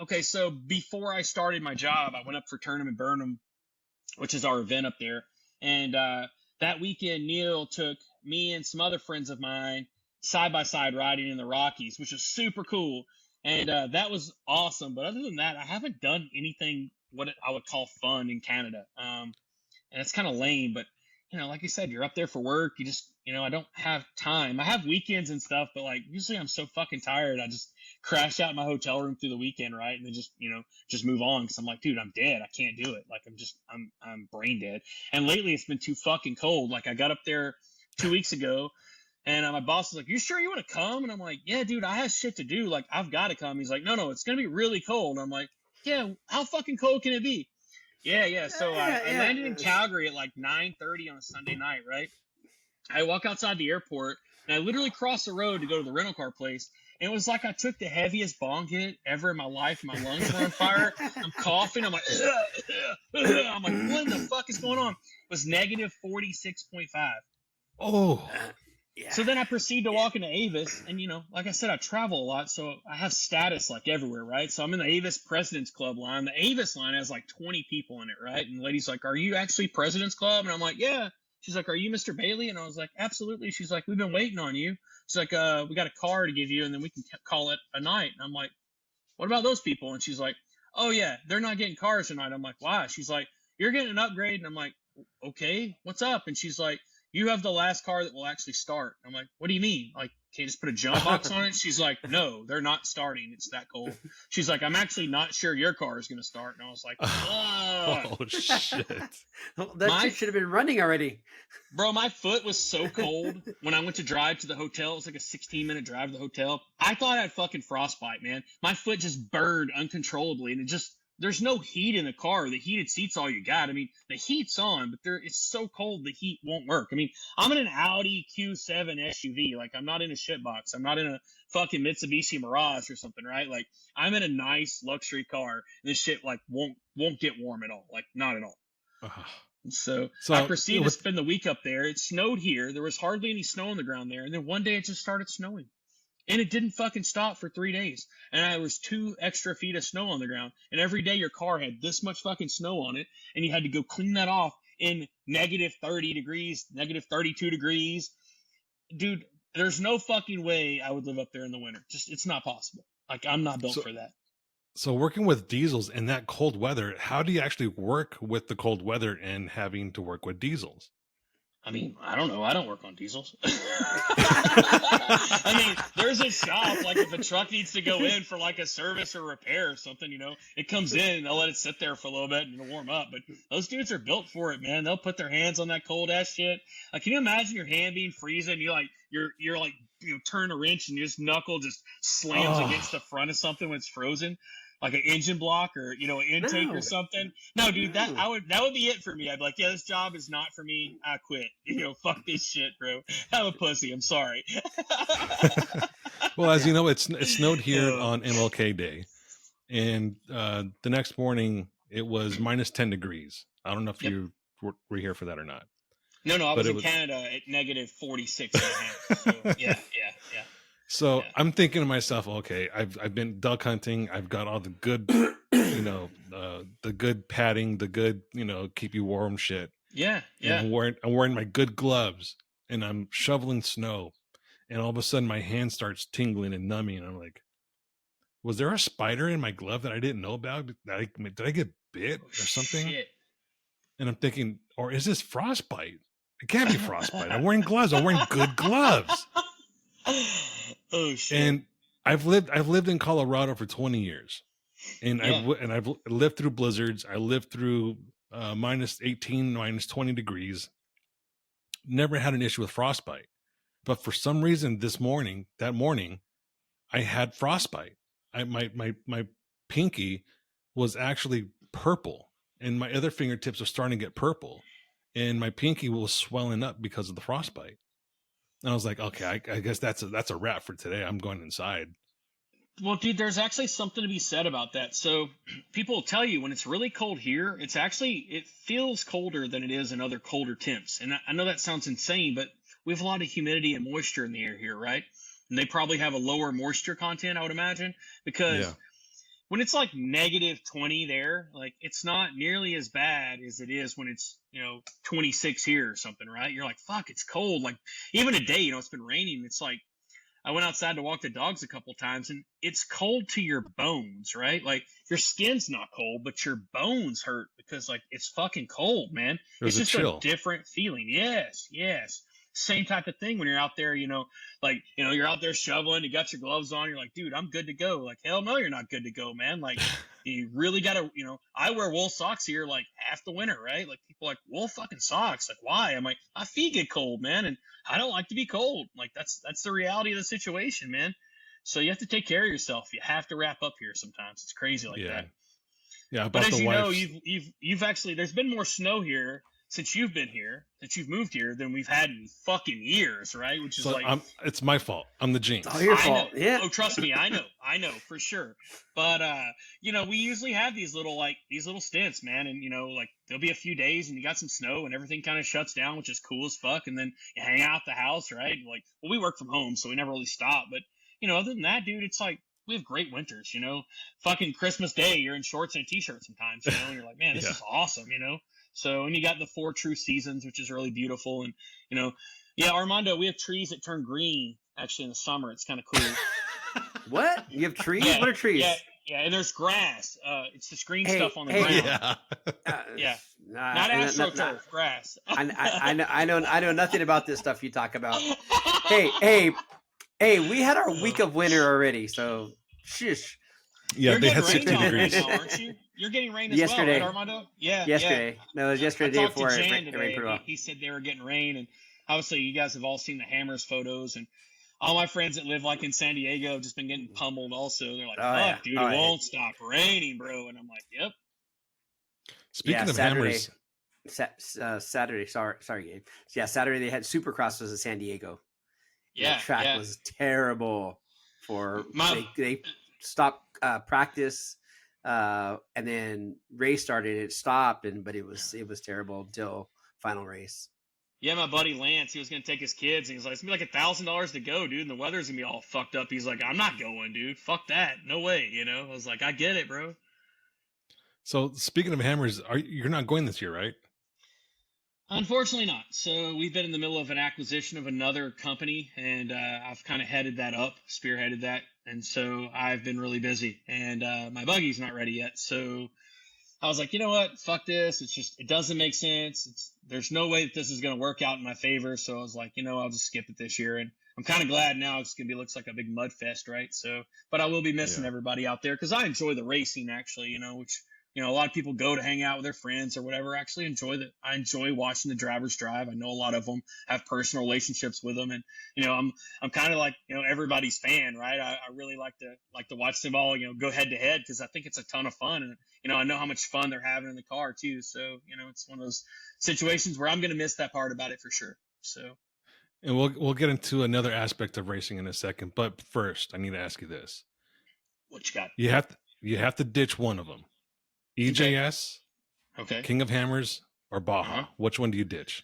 Okay, so before I started my job, I went up for Tournament Burnham, which is our event up there, and that weekend Neil took me and some other friends of mine side by side riding in the Rockies, which was super cool. And that was awesome. But other than that, I haven't done anything what I would call fun in Canada. And it's kind of lame, but like you said, you're up there for work. You just, I don't have time. I have weekends and stuff, but like usually I'm so fucking tired. I just crash out in my hotel room through the weekend, right? And then just move on because I'm like, dude, I'm dead. I can't do it. Like I'm brain dead. And lately it's been too fucking cold. Like I got up there 2 weeks ago. And my boss was like, you sure you want to come? And I'm like, yeah, dude, I have shit to do. Like, I've got to come. He's like, no, it's going to be really cold. And I'm like, yeah, how fucking cold can it be? Yeah. So I landed in Calgary at like 9:30 on a Sunday night, right? I walk outside the airport, and I literally cross the road to go to the rental car place. And it was like I took the heaviest bong hit ever in my life. My lungs were on fire. I'm coughing. I'm like, I'm like, what the fuck is going on? It was negative 46.5. Oh. Yeah. So then I proceed to walk into Avis, and like I said, I travel a lot, so I have status like everywhere, right? So I'm in the Avis President's Club line. The Avis line has like 20 people in it, right? And the lady's like, "Are you actually President's Club?" And I'm like, "Yeah." She's like, "Are you Mr. Bailey?" And I was like, "Absolutely." She's like, "We've been waiting on you." She's like, "We got a car to give you, and then we can call it a night." And I'm like, "What about those people?" And she's like, "Oh yeah, they're not getting cars tonight." I'm like, "Why?" She's like, "You're getting an upgrade." And I'm like, "Okay, what's up?" And she's like, "You have the last car that will actually start." I'm like, "What do you mean? Like, can you just put a jump box on it?" She's like, "No, they're not starting. It's that cold." She's like, "I'm actually not sure your car is going to start." And I was like, Oh, shit. That shit should have been running already. Bro, my foot was so cold when I went to drive to the hotel. It was like a 16-minute drive to the hotel. I thought I had fucking frostbite, man. My foot just burned uncontrollably, and there's no heat in the car. The heated seat's all you got. I mean, the heat's on, but it's so cold the heat won't work. I mean, I'm in an Audi Q7 SUV. Like, I'm not in a shitbox. I'm not in a fucking Mitsubishi Mirage or something, right? Like, I'm in a nice luxury car, and this shit, like, won't get warm at all. Like, not at all. So I proceeded to spend the week up there. It snowed here. There was hardly any snow on the ground there. And then one day it just started snowing. And it didn't fucking stop for 3 days. And there was 2 extra feet of snow on the ground. And every day your car had this much fucking snow on it. And you had to go clean that off in negative 30 degrees, negative 32 degrees. Dude, there's no fucking way I would live up there in the winter. Just, it's not possible. Like, I'm not built for that. So working with diesels in that cold weather, how do you actually work with the cold weather and having to work with diesels? I mean, I don't know. I don't work on diesels. I mean, there's a shop, like if a truck needs to go in for like a service or repair or something, it comes in and they'll let it sit there for a little bit and it'll warm up. But those dudes are built for it, man. They'll put their hands on that cold ass shit. Like, can you imagine your hand being freezing? You're like, turn a wrench and your knuckle just slams against the front of something when it's frozen. Like an engine block or an intake or something. No, dude, that would be it for me. I'd be like, yeah, this job is not for me. I quit. Fuck this shit, bro. I'm a pussy. I'm sorry. Well, as you know, it snowed here on MLK Day, and the next morning it was minus 10 degrees. I don't know if you were here for that or not. No, I was in Canada at negative 46 and a half. So yeah. So I'm thinking to myself, okay, I've been duck hunting. I've got all the good, the good padding, the good, keep you warm shit. Yeah, And I'm wearing my good gloves, and I'm shoveling snow, and all of a sudden my hand starts tingling and numbing, and I'm like, was there a spider in my glove that I didn't know about? Did I get bit or something? Shit. And I'm thinking, or is this frostbite? It can't be frostbite. I'm wearing gloves. I'm wearing good gloves. Oh shit. And I've lived in Colorado for 20 years, and I've lived through blizzards. I lived through minus 18, minus 20 degrees. Never had an issue with frostbite, but for some reason that morning, I had frostbite. My pinky was actually purple, and my other fingertips were starting to get purple, and my pinky was swelling up because of the frostbite. And I was like, okay, I guess that's a wrap for today. I'm going inside. Well, dude, there's actually something to be said about that. So people will tell you when it's really cold here, it feels colder than it is in other colder temps. And I know that sounds insane, but we have a lot of humidity and moisture in the air here, right? And they probably have a lower moisture content, I would imagine, because when it's like negative 20 there, like it's not nearly as bad as it is when it's, 26 here or something, right? You're like, fuck, it's cold. Like even today, it's been raining. It's like, I went outside to walk the dogs a couple times, and it's cold to your bones, right? Like your skin's not cold, but your bones hurt because like it's fucking cold, man. There's it's just a chill. a different feeling. Yes. Same type of thing when you're out there, you're out there shoveling, you got your gloves on, you're like, dude, I'm good to go. Like, hell no, you're not good to go, man. Like, you really got to, I wear wool socks here like half the winter, right? Like, people are like, wool fucking socks. Like, why? I'm like, my feet get cold, man, and I don't like to be cold. Like, that's the reality of the situation, man. So you have to take care of yourself. You have to wrap up here sometimes. It's crazy like that. Yeah, but as you know, you've actually, there's been more snow here since you've been here, since you've moved here, than we've had in fucking years, right? Which is it's my fault. I'm the jinx. Oh, your fault. Yeah. Oh, trust me, I know for sure. But we usually have these little stints, man, and like there'll be a few days and you got some snow and everything kind of shuts down, which is cool as fuck, and then you hang out the house, right? Like, well, we work from home, so we never really stop, but other than that, dude, it's like we have great winters, fucking Christmas Day, you're in shorts and a t-shirt sometimes, and you're like, man, this is awesome, So, and you got the 4 true seasons, which is really beautiful. And, Armando, we have trees that turn green actually in the summer. It's kind of cool. What? You have trees? What are trees? Yeah, and there's grass. It's just green stuff on the ground. Not AstroTurf, grass. I know nothing about this stuff you talk about. Hey, we had our week of winter already, so shush. Yeah, You're they had 60 degrees. Now, aren't you? You're getting rain as yesterday. well, right, Armando? Yeah. Yesterday. Yeah. No, it was yesterday. The day before. I talked to Jan it rained pretty well. He said they were getting rain, and obviously you guys have all seen the Hammers photos, and all my friends that live like in San Diego have just been getting pummeled. Also, they're like, "Fuck, dude, it won't stop raining, bro." And I'm like, "Yep." Speaking of Hammers, Saturday. Sorry, Gabe. Yeah, Saturday they had Supercross was in San Diego. Yeah, the track was terrible. They stopped practice. And then race started, it stopped, but it was terrible until final race. Yeah, my buddy Lance, he was gonna take his kids, and he's like, it's gonna be like $1,000 to go, dude, and the weather's gonna be all fucked up. He's like, I'm not going, dude. Fuck that. No way, I was like, I get it, bro. So speaking of Hammers, you're not going this year, right? Unfortunately not. So we've been in the middle of an acquisition of another company, and I've kind of spearheaded that. And so I've been really busy, and my buggy's not ready yet. So I was like, you know what? Fuck this. It doesn't make sense. There's no way that this is going to work out in my favor. So I was like, I'll just skip it this year. And I'm kind of glad now. It's going to looks like a big mud fest, right? So, but I will be missing everybody out there because I enjoy the racing actually, which, a lot of people go to hang out with their friends or whatever. I actually I enjoy watching the drivers drive. I know a lot of them have personal relationships with them, and I'm kind of like everybody's fan, right? I really like to watch them all go head to head because I think it's a ton of fun, and I know how much fun they're having in the car too. So it's one of those situations where I'm going to miss that part about it for sure. So, and we'll get into another aspect of racing in a second, but first I need to ask you this: what you got? You have to ditch one of them. EJS, okay. King of Hammers, or Baja? Uh-huh. Which one do you ditch?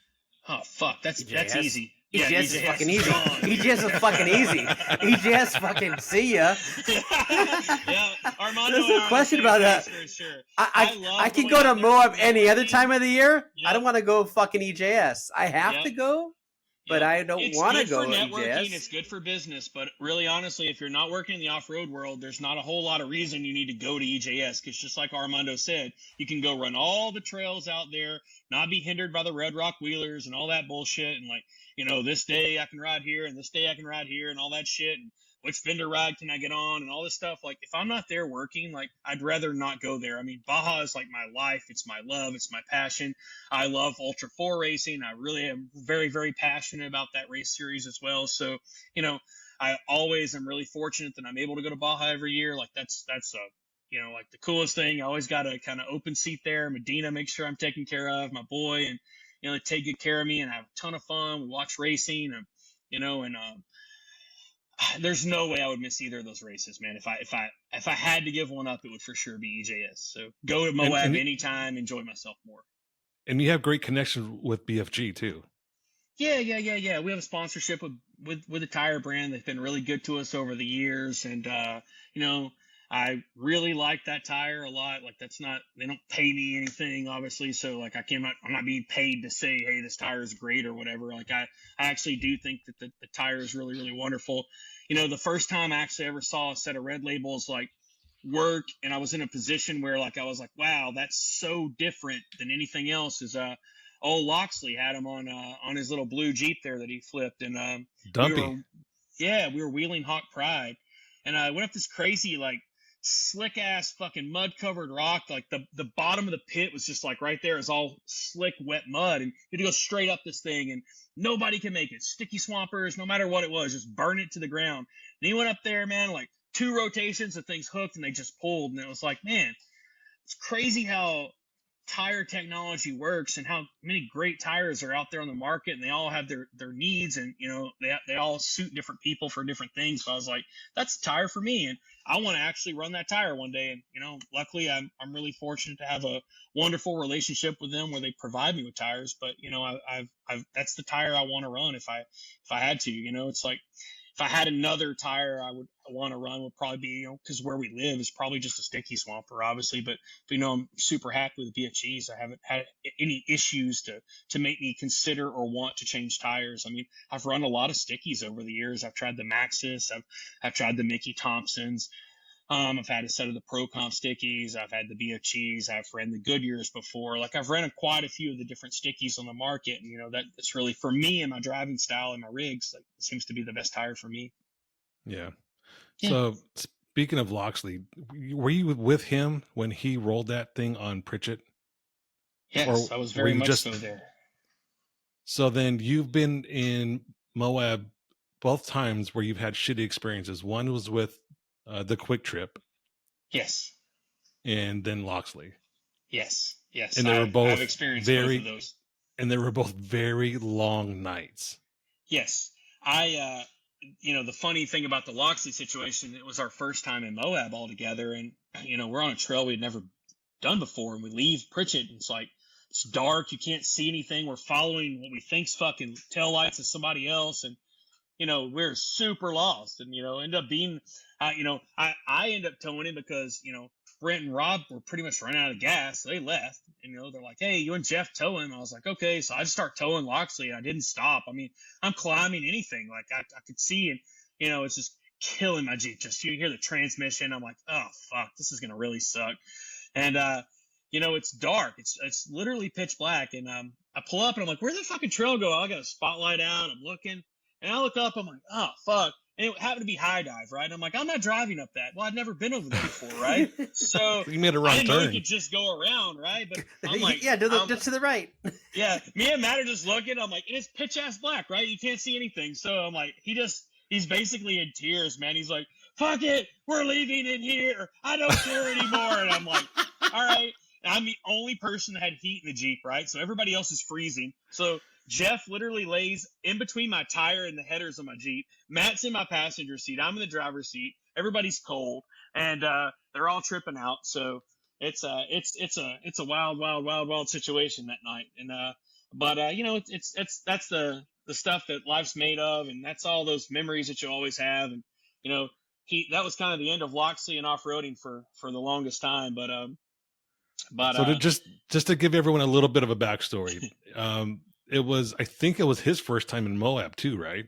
Oh fuck, that's easy. Yeah, EJS is fucking easy. gone. EJS is fucking easy. EJS fucking see ya. Yeah, Armando. There's no question about that. For sure. I can going go to out there Moab and any other networking. time of the year. Yep. I don't want to go fucking EJS. I have Yep. to go, but Yep. I don't It's want to good go for to networking. EJS. It's good for business, but really, honestly, if you're not working in the off-road world, there's not a whole lot of reason you need to go to EJS. Because just like Armando said, you can go run all the trails out there, not be hindered by the Red Rock wheelers and all that bullshit. And like, this day I can ride here, and this day I can ride here, and all that shit. And which vendor ride can I get on, and all this stuff. Like, if I'm not there working, like, I'd rather not go there. I mean, Baja is like my life. It's my love. It's my passion. I love Ultra 4 racing. I really am very, very passionate about that race series as well. So, I always am really fortunate that I'm able to go to Baja every year. Like, that's like the coolest thing. I always got a kind of open seat there. Medina makes sure I'm taken care of, my boy, and, they take good care of me, and I have a ton of fun. We watch racing, and, there's no way I would miss either of those races, man. If I had to give one up, it would for sure be EJS. So go to Moab anytime, enjoy myself more. And you have great connection with BFG too. Yeah. We have a sponsorship with a tire brand. They've been really good to us over the years, and I really like that tire a lot. Like, they don't pay me anything, obviously. So like, I'm not being paid to say, hey, this tire is great or whatever. Like, I actually do think that the tire is really, really wonderful. The first time I actually ever saw a set of red labels like work, and I was in a position where like, I was like, wow, that's so different than anything else, is old Loxley had him on his little blue Jeep there that he flipped. And Dumpy. we were wheeling Hawk Pride, and I went up this crazy, like, slick ass fucking mud covered rock. Like, the bottom of the pit was just like right there is all slick wet mud, and you had to go straight up this thing, and nobody can make it. Sticky swampers, no matter what it was, just burn it to the ground. And he went up there, man, like 2 rotations, the thing's hooked, and they just pulled. And it was like, man, it's crazy how tire technology works, and how many great tires are out there on the market, and they all have their needs, and they all suit different people for different things. So I was like, that's the tire for me, and I want to actually run that tire one day. And luckily I'm really fortunate to have a wonderful relationship with them where they provide me with tires. But I've that's the tire I want to run if I had to. It's like, if I had another tire I would want to run, would probably be, because where we live is probably just a sticky swamper, obviously. But I'm super happy with BFGs. I haven't had any issues to make me consider or want to change tires. I mean, I've run a lot of stickies over the years. I've tried the Maxxis. I've tried the Mickey Thompsons. I've had a set of the Procom stickies. I've had the BFGs. I've ran the Goodyears before. Like, I've ran quite a few of the different stickies on the market. And, that's really, for me and my driving style and my rigs, like, it seems to be the best tire for me. Yeah. So speaking of Loxley, were you with him when he rolled that thing on Pritchett? Yes, I was very much so there. So then you've been in Moab both times where you've had shitty experiences. One was with the Quick Trip. Yes. And then Loxley. Yes. And they were both I've experienced both of those. And they were both very long nights. Yes. The funny thing about the Loxley situation, it was our first time in Moab all together. And, we're on a trail we'd never done before. And we leave Pritchett, and it's dark. You can't see anything. We're following what we think's fucking taillights of somebody else. And, we're super lost, and, end up being, I end up towing him because, Brent and Rob were pretty much running out of gas. So they left, and, they're like, hey, you and Jeff tow him. I was like, okay. So I just start towing Loxley, and I didn't stop. I mean, I'm climbing anything. Like, I could see, and, it's just killing my Jeep. Just, you hear the transmission. I'm like, oh, fuck, this is going to really suck. And, it's dark. It's literally pitch black. And, I pull up, and I'm like, where'd the fucking trail go? I got a spotlight out. I'm looking. And I look up, I'm like, oh, fuck. And it happened to be high dive, right? And I'm like, I'm not driving up that. Well, I'd never been over there before, right? So you made a wrong I didn't turn. know you could just go around, right? But I'm like, just to the right. Yeah, me and Matt are just looking. I'm like, it is pitch ass black, right? You can't see anything. So I'm like, he's basically in tears, man. He's like, fuck it, we're leaving in here. I don't care anymore. And I'm like, all right. And I'm the only person that had heat in the Jeep, right? So everybody else is freezing. So Jeff literally lays in between my tire and the headers of my Jeep. Matt's in my passenger seat. I'm in the driver's seat. Everybody's cold, and they're all tripping out. So it's a wild situation that night. And that's the the stuff that life's made of, and that's all those memories that you always have. And that was kind of the end of Loxley and off-roading for the longest time. So just to give everyone a little bit of a backstory, I think it was his first time in Moab too, right?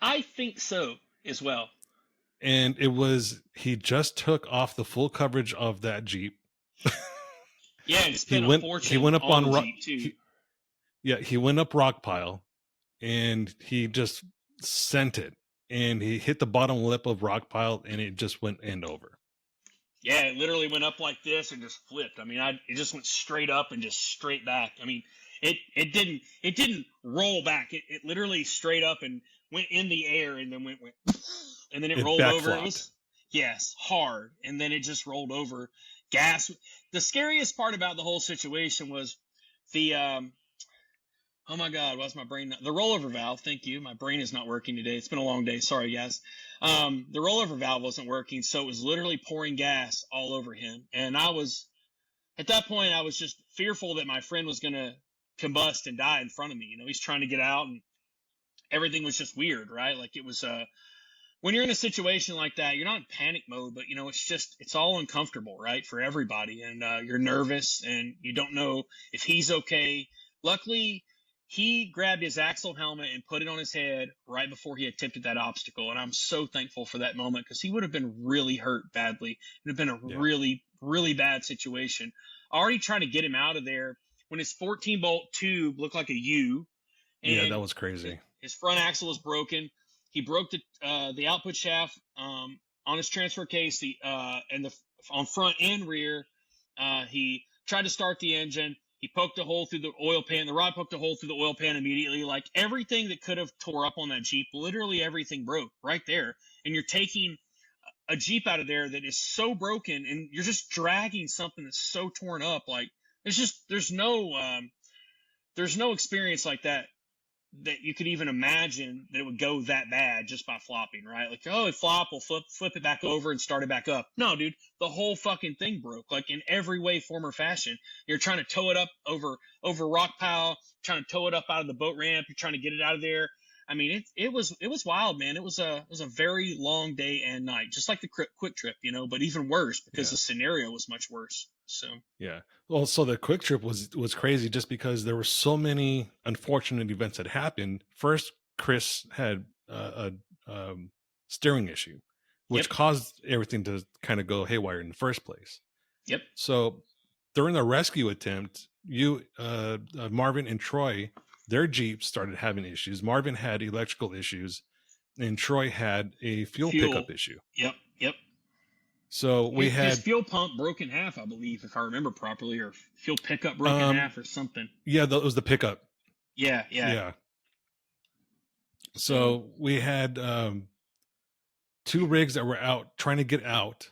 I think so as well. And he just took off the full coverage of that Jeep. Yeah, and spent a fortune. He went up on the Jeep too. he went up rock pile, and he just sent it, and he hit the bottom lip of rock pile, and it just went end over. Yeah, it literally went up like this and just flipped. I mean, it just went straight up and just straight back. I mean, it didn't roll back. It literally straight up and went in the air and then went and then it rolled over. It was hard, and then it just rolled over. Gas. The scariest part about the whole situation was the oh my God, why's my brain not? The rollover valve. Thank you. My brain is not working today. It's been a long day. Sorry, guys. The rollover valve wasn't working, so it was literally pouring gas all over him. And at that point, I was just fearful that my friend was going to combust and die in front of me. He's trying to get out, and everything was just weird, right? Like it was, when you're in a situation like that, you're not in panic mode, but it's all uncomfortable, right? For everybody. And you're nervous and you don't know if he's okay. Luckily, he grabbed his axle helmet and put it on his head right before he attempted that obstacle. And I'm so thankful for that moment, because he would have been really hurt badly. It would have been a really, really bad situation. Already trying to get him out of there when his 14-bolt tube looked like a U. And that was crazy. His front axle was broken. He broke the output shaft on his transfer case, on front and rear. He tried to start the engine. He poked a hole through the oil pan. The rod poked a hole through the oil pan immediately. Like everything that could have tore up on that Jeep, literally everything broke right there. And you're taking a Jeep out of there that is so broken, and you're just dragging something that's so torn up. Like there's no experience like that you could even imagine that it would go that bad just by flopping, right? Like, it flop, we'll flip it back over and start it back up. No, dude, the whole fucking thing broke, like in every way, form, or fashion. You're trying to tow it up over rock pile, trying to tow it up out of the boat ramp. You're trying to get it out of there. I mean, it was wild, man. It was a very long day and night, just like the quick trip, but even worse because the scenario was much worse. So yeah, well, so the quick trip was crazy just because there were so many unfortunate events that happened. First, Chris had a steering issue, which caused everything to kind of go haywire in the first place. Yep. So during the rescue attempt, Marvin and Troy, their Jeep started having issues. Marvin had electrical issues, and Troy had a fuel pickup issue. Yep. So his fuel pump broke in half, I believe, if I remember properly, or fuel pickup broke in half or something. Yeah, that was the pickup. Yeah. So we had 2 rigs that were out trying to get out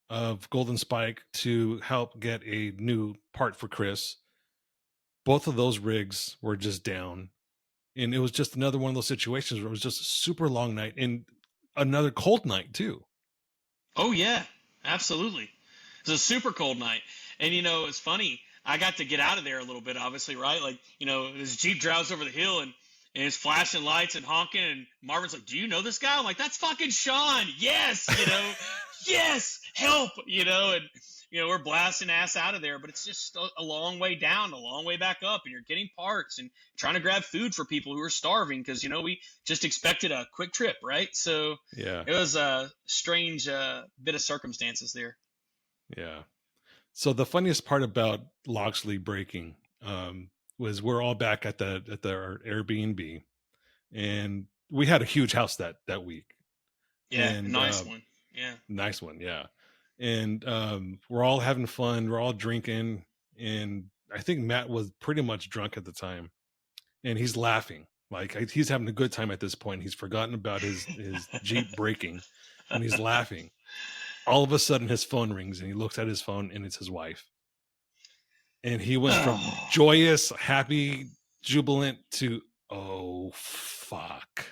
of Golden Spike to help get a new part for Chris. Both of those rigs were just down. And it was just another one of those situations where it was just a super long night and another cold night too. Oh, yeah, absolutely. It was a super cold night. And, it's funny. I got to get out of there a little bit, obviously, right? Like, this Jeep drives over the hill and it's flashing lights and honking. And Marvin's like, do you know this guy? I'm like, that's fucking Sean. Yes, yes, help, and, we're blasting ass out of there. But it's just a long way down, a long way back up. And you're getting parts and trying to grab food for people who are starving because, we just expected a quick trip, right? So yeah, it was a strange bit of circumstances there. Yeah. So the funniest part about Loxley breaking was we're all back at our Airbnb, and we had a huge house that week. Yeah, and, nice one. Yeah, nice one. Yeah, and we're all having fun. We're all drinking, and I think Matt was pretty much drunk at the time, and he's laughing like he's having a good time at this point. He's forgotten about his Jeep breaking, and he's laughing. All of a sudden his phone rings and he looks at his phone and it's his wife. And he went from joyous, happy, jubilant to, oh, fuck.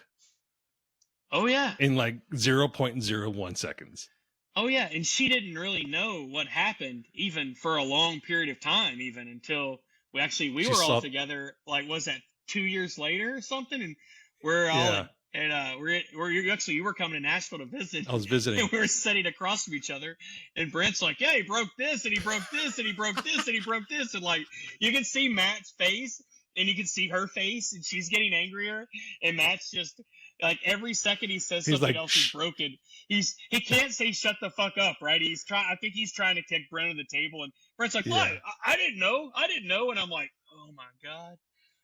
Oh, yeah. In like 0.01 seconds. Oh, yeah. And she didn't really know what happened even for a long period of time, even until we were all together. Like, was that 2 years later or something, and we're all you were coming to Nashville to visit. I was visiting. And we were sitting across from each other, and Brent's like, "Yeah, he broke this, and he broke this, and he broke this, and he broke this," and like you can see Matt's face, and you can see her face, and she's getting angrier, and Matt's just like every second he says something like, else is broken. He can't say shut the fuck up, right? I think he's trying to kick Brent on the table, and Brent's like, "What? I didn't know, and I'm like, "Oh my god."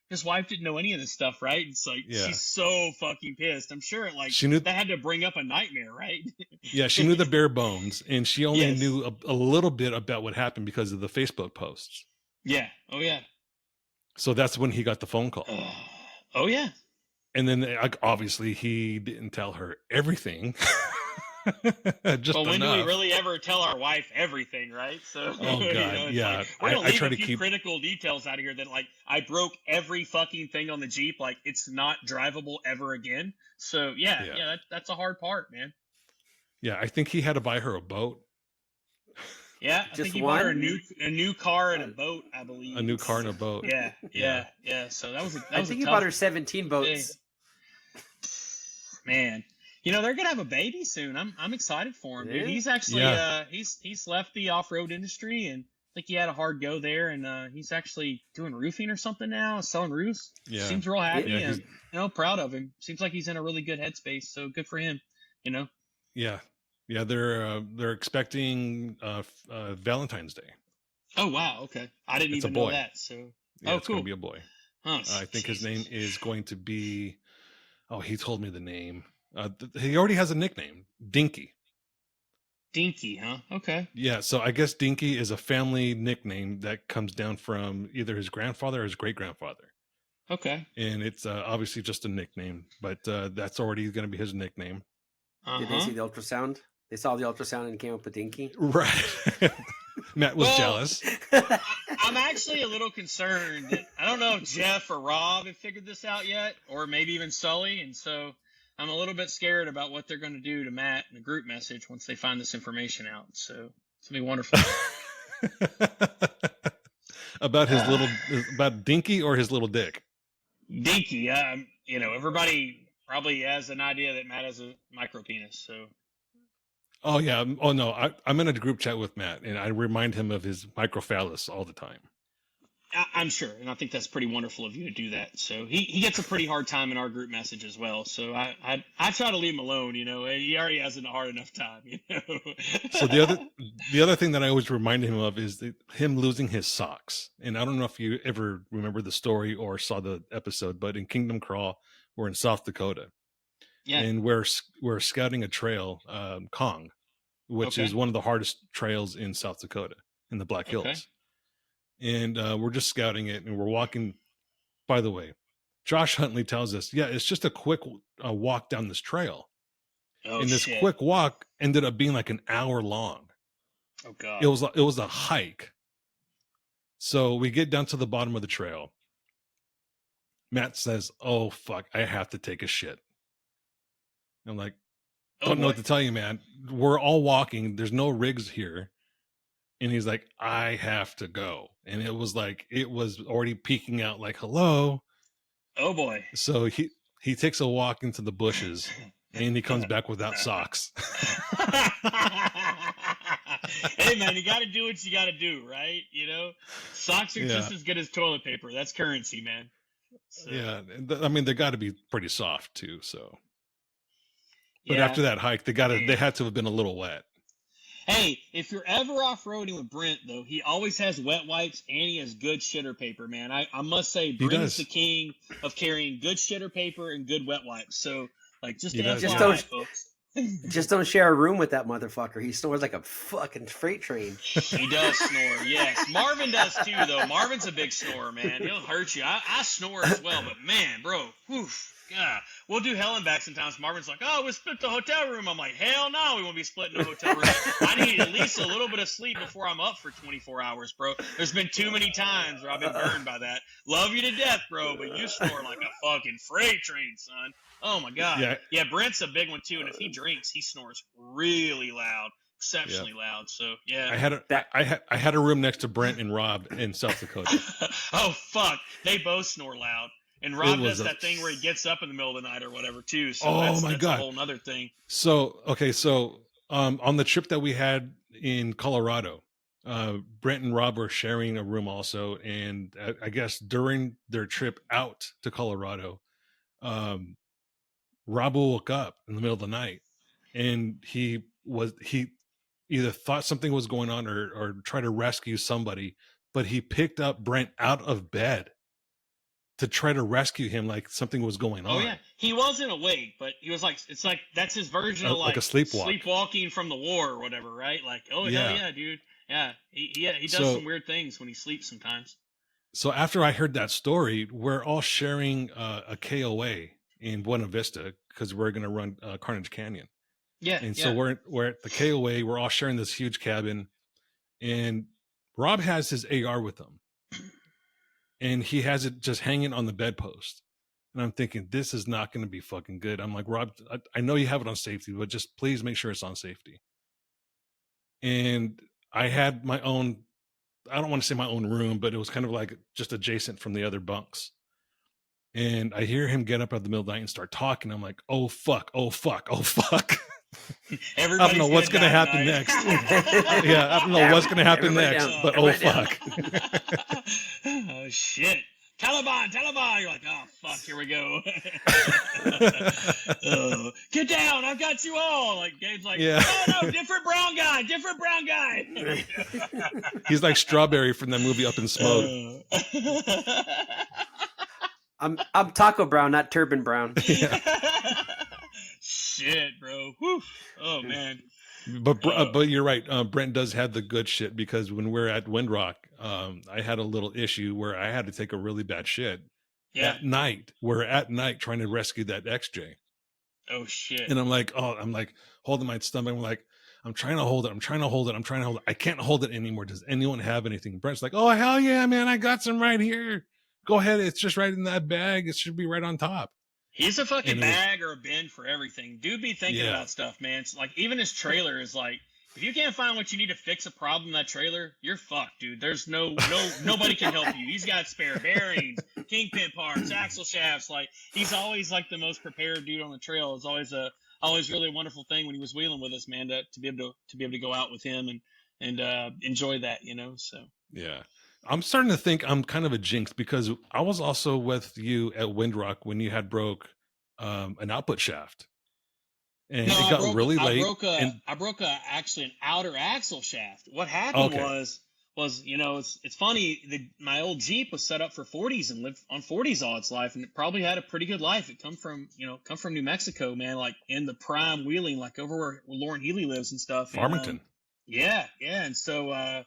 His wife didn't know any of this stuff, right? It's like she's so fucking pissed. I'm sure that had to bring up a nightmare, right? Yeah, she knew the bare bones, and she only knew a little bit about what happened because of the Facebook posts. Yeah. Oh yeah. So that's when he got the phone call. Oh yeah. And then obviously he didn't tell her everything. Just when enough. do we really ever tell our wife everything, right? So, oh god, yeah. We're gonna I try to keep critical details out of here that like I broke every fucking thing on the Jeep, like it's not drivable ever again. So yeah, that's a hard part, man. Yeah, I think he had to buy her a boat. Yeah, I think he bought her a new car and a boat, I believe. A new car and a boat. Yeah. So that was. I think he bought her 17 boats. Man. You know, they're gonna have a baby soon. I'm excited for him, dude. He's actually he's left the off-road industry, and I think he had a hard go there, and he's actually doing roofing or something now, selling roofs. Yeah. Seems real happy, and proud of him. Seems like he's in a really good headspace, so good for him. You know. Yeah. They're expecting Valentine's Day. Oh wow, okay. I didn't even know that. So it's cool. Gonna be a boy. Huh, I think his name is going to be. Oh, he told me the name. He already has a nickname, Dinky. Dinky, huh? Okay. Yeah, so I guess Dinky is a family nickname that comes down from either his grandfather or his great-grandfather. Okay. And it's obviously just a nickname, but that's already going to be his nickname. Did they see the ultrasound? They saw the ultrasound and came up with Dinky? Right. Matt was jealous. I'm actually a little concerned. I don't know if Jeff or Rob have figured this out yet, or maybe even Sully, and so I'm a little bit scared about what they're going to do to Matt in the group message once they find this information out. So it's going to be wonderful. About Dinky or his little dick? Dinky. Everybody probably has an idea that Matt has a micro penis. So. Oh yeah. Oh no. I'm in a group chat with Matt, and I remind him of his microphallus all the time. I'm sure, and I think that's pretty wonderful of you to do that. So he gets a pretty hard time in our group message as well. So I try to leave him alone. You know, he already has a hard enough time. You know. So the other thing that I always remind him of is him losing his socks. And I don't know if you ever remember the story or saw the episode, but in Kingdom Crawl, we're in South Dakota, and we're scouting a trail, Kong, which is one of the hardest trails in South Dakota in the Black Hills. And we're just scouting it, and we're walking. By the way, Josh Huntley tells us, it's just a quick walk down this trail. And this quick walk ended up being like an hour long. Oh God! It was a hike. So we get down to the bottom of the trail. Matt says, "Oh fuck, I have to take a shit." I'm like, "Don't know what to tell you, man. We're all walking. There's no rigs here." And he's like, "I have to go." And it was already peeking out like, "Hello." Oh boy. So he takes a walk into the bushes, and he comes back without socks. Hey man, you got to do what you got to do, right? You know, socks are just as good as toilet paper. That's currency, man. So. Yeah, I mean they got to be pretty soft too. So, but after that hike, they had to have been a little wet. Hey, if you're ever off-roading with Brent, though, he always has wet wipes and he has good shitter paper, man. I must say, Brent is the king of carrying good shitter paper and good wet wipes. So, just don't share a room with that motherfucker. He snores like a fucking freight train. He does snore, yes. Marvin does too, though. Marvin's a big snorer, man. He'll hurt you. I snore as well, but man, bro, whew. Yeah, we'll do hell and back sometimes. Marvin's like, "Oh, we split the hotel room." I'm like, "Hell no, we won't be splitting the hotel room. I need at least a little bit of sleep before I'm up for 24 hours, bro. There's been too many times where I've been burned by that. Love you to death, bro, but you snore like a fucking freight train, son. Oh my god. Yeah, Brent's a big one too, and if he drinks, he snores really loud, exceptionally loud. So yeah, I had a room next to Brent and Rob in South Dakota. Oh fuck, they both snore loud. And Rob does that thing where he gets up in the middle of the night or whatever too. So that's God, a whole nother thing. So on the trip that we had in Colorado, Brent and Rob were sharing a room also, and I guess during their trip out to Colorado, Rob woke up in the middle of the night, and he either thought something was going on or tried to rescue somebody, but he picked up Brent out of bed to try to rescue him, like something was going on. Oh yeah, he wasn't awake, but he was like, it's like that's his version of like a sleepwalk. Sleepwalking from the war or whatever, right? Like, oh hell yeah, dude, yeah, he does some weird things when he sleeps sometimes. So after I heard that story, we're all sharing a KOA in Buena Vista because we're going to run Carnage Canyon. Yeah, and so we're at the KOA. We're all sharing this huge cabin, and Rob has his AR with him. And he has it just hanging on the bedpost. And I'm thinking, this is not going to be fucking good. I'm like, Rob, I know you have it on safety, but just please make sure it's on safety. And I had my own, I don't want to say my own room, but it was kind of like just adjacent from the other bunks. And I hear him get up at the middle of the night and start talking. I'm like, oh, fuck, oh, fuck, oh, fuck. I don't know what's going to happen next. Yeah, I don't know what's going to happen next, but oh, fuck. Oh, shit. Taliban. You're like, oh, fuck, here we go. Get down. I've got you all. Like, Gabe's like, no, different brown guy. He's like Strawberry from that movie Up in Smoke. I'm Taco Brown, not Turban Brown. Yeah. Shit, bro. Whew. Oh, man. But you're right. Brent does have the good shit, because when we're at Windrock, I had a little issue where I had to take a really bad shit at night. We're at night trying to rescue that XJ. Oh shit. And I'm like holding my stomach. I'm like, I'm trying to hold it. I can't hold it anymore. Does anyone have anything? Brent's like, oh, hell yeah, man. I got some right here. Go ahead. It's just right in that bag. It should be right on top. He's a fucking bag or a bin for everything. Dude be thinking about stuff, man. It's like, even his trailer is like, if you can't find what you need to fix a problem in that trailer, you're fucked, dude. There's nobody can help you. He's got spare bearings, kingpin parts, axle shafts. Like, he's always like the most prepared dude on the trail. It's always really a wonderful thing when he was wheeling with us, man, to be able to go out with him and enjoy that, you know. So yeah. I'm starting to think I'm kind of a jinx, because I was also with you at Windrock when you had broke an output shaft, and it got really late. I broke actually an outer axle shaft. What happened was you know, it's funny. My old Jeep was set up for 40s and lived on 40s all its life, and it probably had a pretty good life. It come from New Mexico, man, like in the prime wheeling, like over where Lauren Healy lives and stuff. Farmington. And so.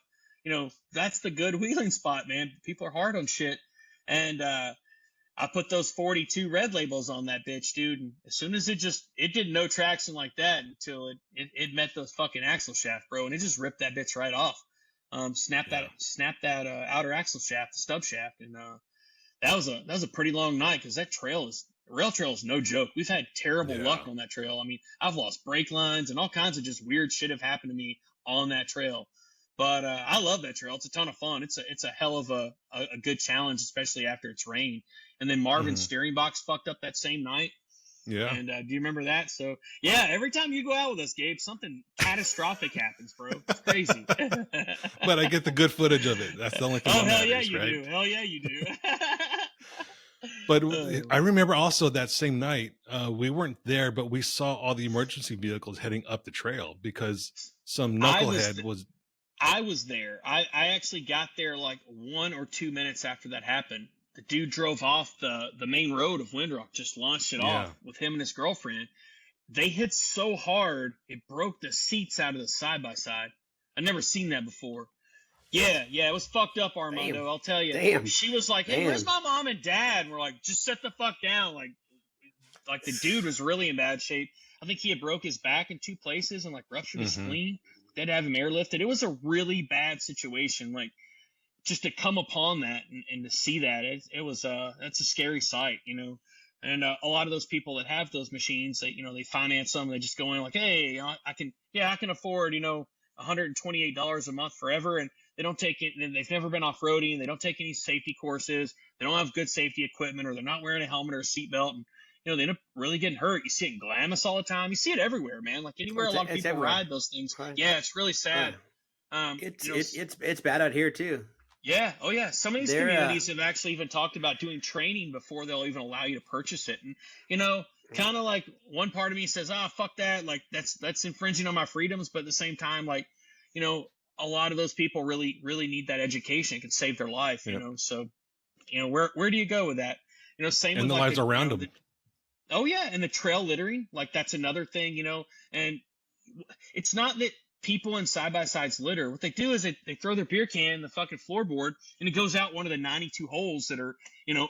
You know, that's the good wheeling spot, man. People are hard on shit. And I put those 42 red labels on that bitch, dude. And as soon as it did no traction like that until it met those fucking axle shaft, bro. And it just ripped that bitch right off. Snapped that outer axle shaft, the stub shaft. And that was a pretty long night, because that rail trail is no joke. We've had terrible luck on that trail. I mean, I've lost brake lines and all kinds of just weird shit have happened to me on that trail. But I love that trail. It's a ton of fun. It's a hell of a good challenge, especially after it's rained. And then Marvin's steering box fucked up that same night. Yeah. And do you remember that? So, yeah, every time you go out with us, Gabe, something catastrophic happens, bro. It's crazy. But I get the good footage of it. That's the only thing that matters, hell yeah, you right? do. Hell yeah, you do. But I remember also that same night, we weren't there, but we saw all the emergency vehicles heading up the trail because some knucklehead was... I was there. I actually got there like 1 or 2 minutes after that happened. The dude drove off the main road of Windrock, just launched it off with him and his girlfriend. They hit so hard, it broke the seats out of the side-by-side. I'd never seen that before. Yeah, it was fucked up, Armando, I'll tell you. Damn. She was like, hey, where's my mom and dad? And we're like, just sit the fuck down. Like the dude was really in bad shape. I think he had broke his back in 2 places and like ruptured his spleen. They had to have him airlifted. It was a really bad situation. Like, just to come upon that and to see that, that's a scary sight, you know. And a lot of those people that have those machines, they finance them. They just go in like, hey, I can afford, $128 a month forever. And they don't take it, and they've never been off-roading, they don't take any safety courses, they don't have good safety equipment, or they're not wearing a helmet or a seatbelt, and they end up really getting hurt. You see it in Glamis all the time. You see it everywhere, man. Like anywhere a lot of people everywhere. Ride those things. Right. Yeah, it's really sad. It's bad out here too. Yeah. Oh, yeah. Some of these communities have actually even talked about doing training before they'll even allow you to purchase it. And, kind of like one part of me says, fuck that. Like that's infringing on my freedoms. But at the same time, like, a lot of those people really, really need that education. It can save their life, So, where do you go with that? Same and with the lives around them. Oh, yeah. And the trail littering, like that's another thing, and it's not that people in side-by-sides litter. What they do is they throw their beer can in the fucking floorboard, and it goes out one of the 92 holes that are,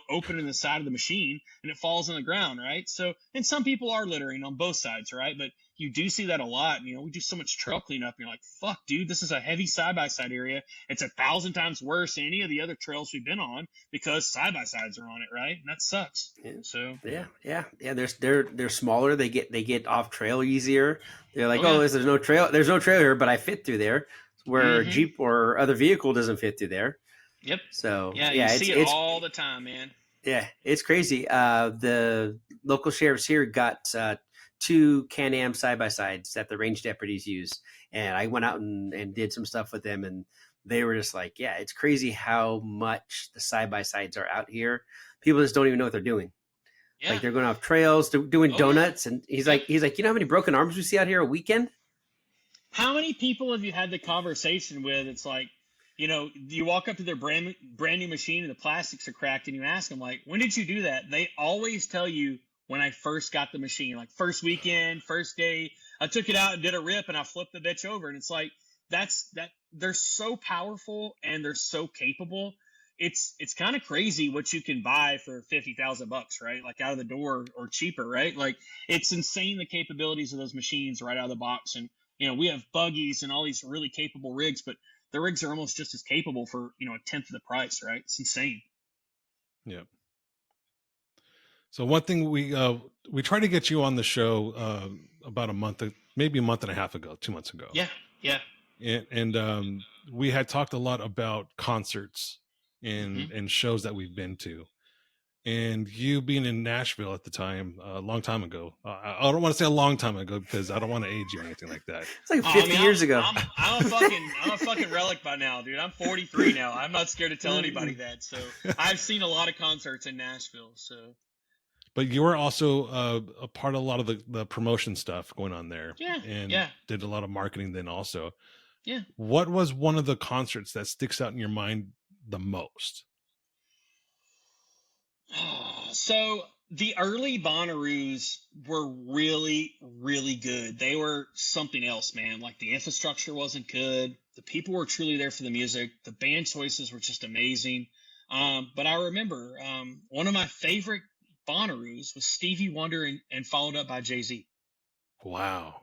open in the side of the machine, and it falls on the ground, right? So, and some people are littering on both sides, right? But you do see that a lot. We do so much trail cleanup, and you're like, fuck, dude, this is a heavy side-by-side area. It's 1,000 times worse than any of the other trails we've been on because side-by-sides are on it, right? And that sucks. Yeah. So yeah. They're smaller. They get off trail easier. They're like, there's no trail here, but I fit through there. Where a Jeep or other vehicle doesn't fit through there. Yep. So you see it all the time, man. Yeah, it's crazy. The local sheriffs here got 2 Can-Am side-by-sides that the range deputies use. And I went out and did some stuff with them, and they were just like, yeah, it's crazy how much the side-by-sides are out here. People just don't even know what they're doing. Yeah. Like they're going off trails, doing donuts. And he's like, you know how many broken arms we see out here a weekend? How many people have you had the conversation with? It's like, you walk up to their brand new machine and the plastics are cracked, and you ask them, like, when did you do that? They always tell you, when I first got the machine, like first weekend, first day, I took it out and did a rip and I flipped the bitch over. And it's like, they're so powerful and they're so capable. It's kind of crazy what you can buy for $50,000, right? Like out of the door or cheaper, right? Like it's insane the capabilities of those machines right out of the box. And, we have buggies and all these really capable rigs, but the rigs are almost just as capable for, a tenth of the price, right? It's insane. Yeah. So one thing we tried to get you on the show about maybe a month and a half ago, 2 months ago. Yeah. And we had talked a lot about concerts and shows that we've been to. And you being in Nashville at the time, a long time ago. I don't want to say a long time ago because I don't want to age you or anything like that. It's like 50 years ago. I'm a fucking relic by now, dude. I'm 43 now. I'm not scared to tell anybody that. So I've seen a lot of concerts in Nashville. So. But you were also a part of a lot of the promotion stuff going on there. Yeah. And did a lot of marketing then also. Yeah. What was one of the concerts that sticks out in your mind the most? So the early Bonnaroos were really, really good. They were something else, man. Like the infrastructure wasn't good. The people were truly there for the music. The band choices were just amazing. But I remember one of my favorite Bonnaroos was Stevie Wonder and followed up by Jay-Z. Wow.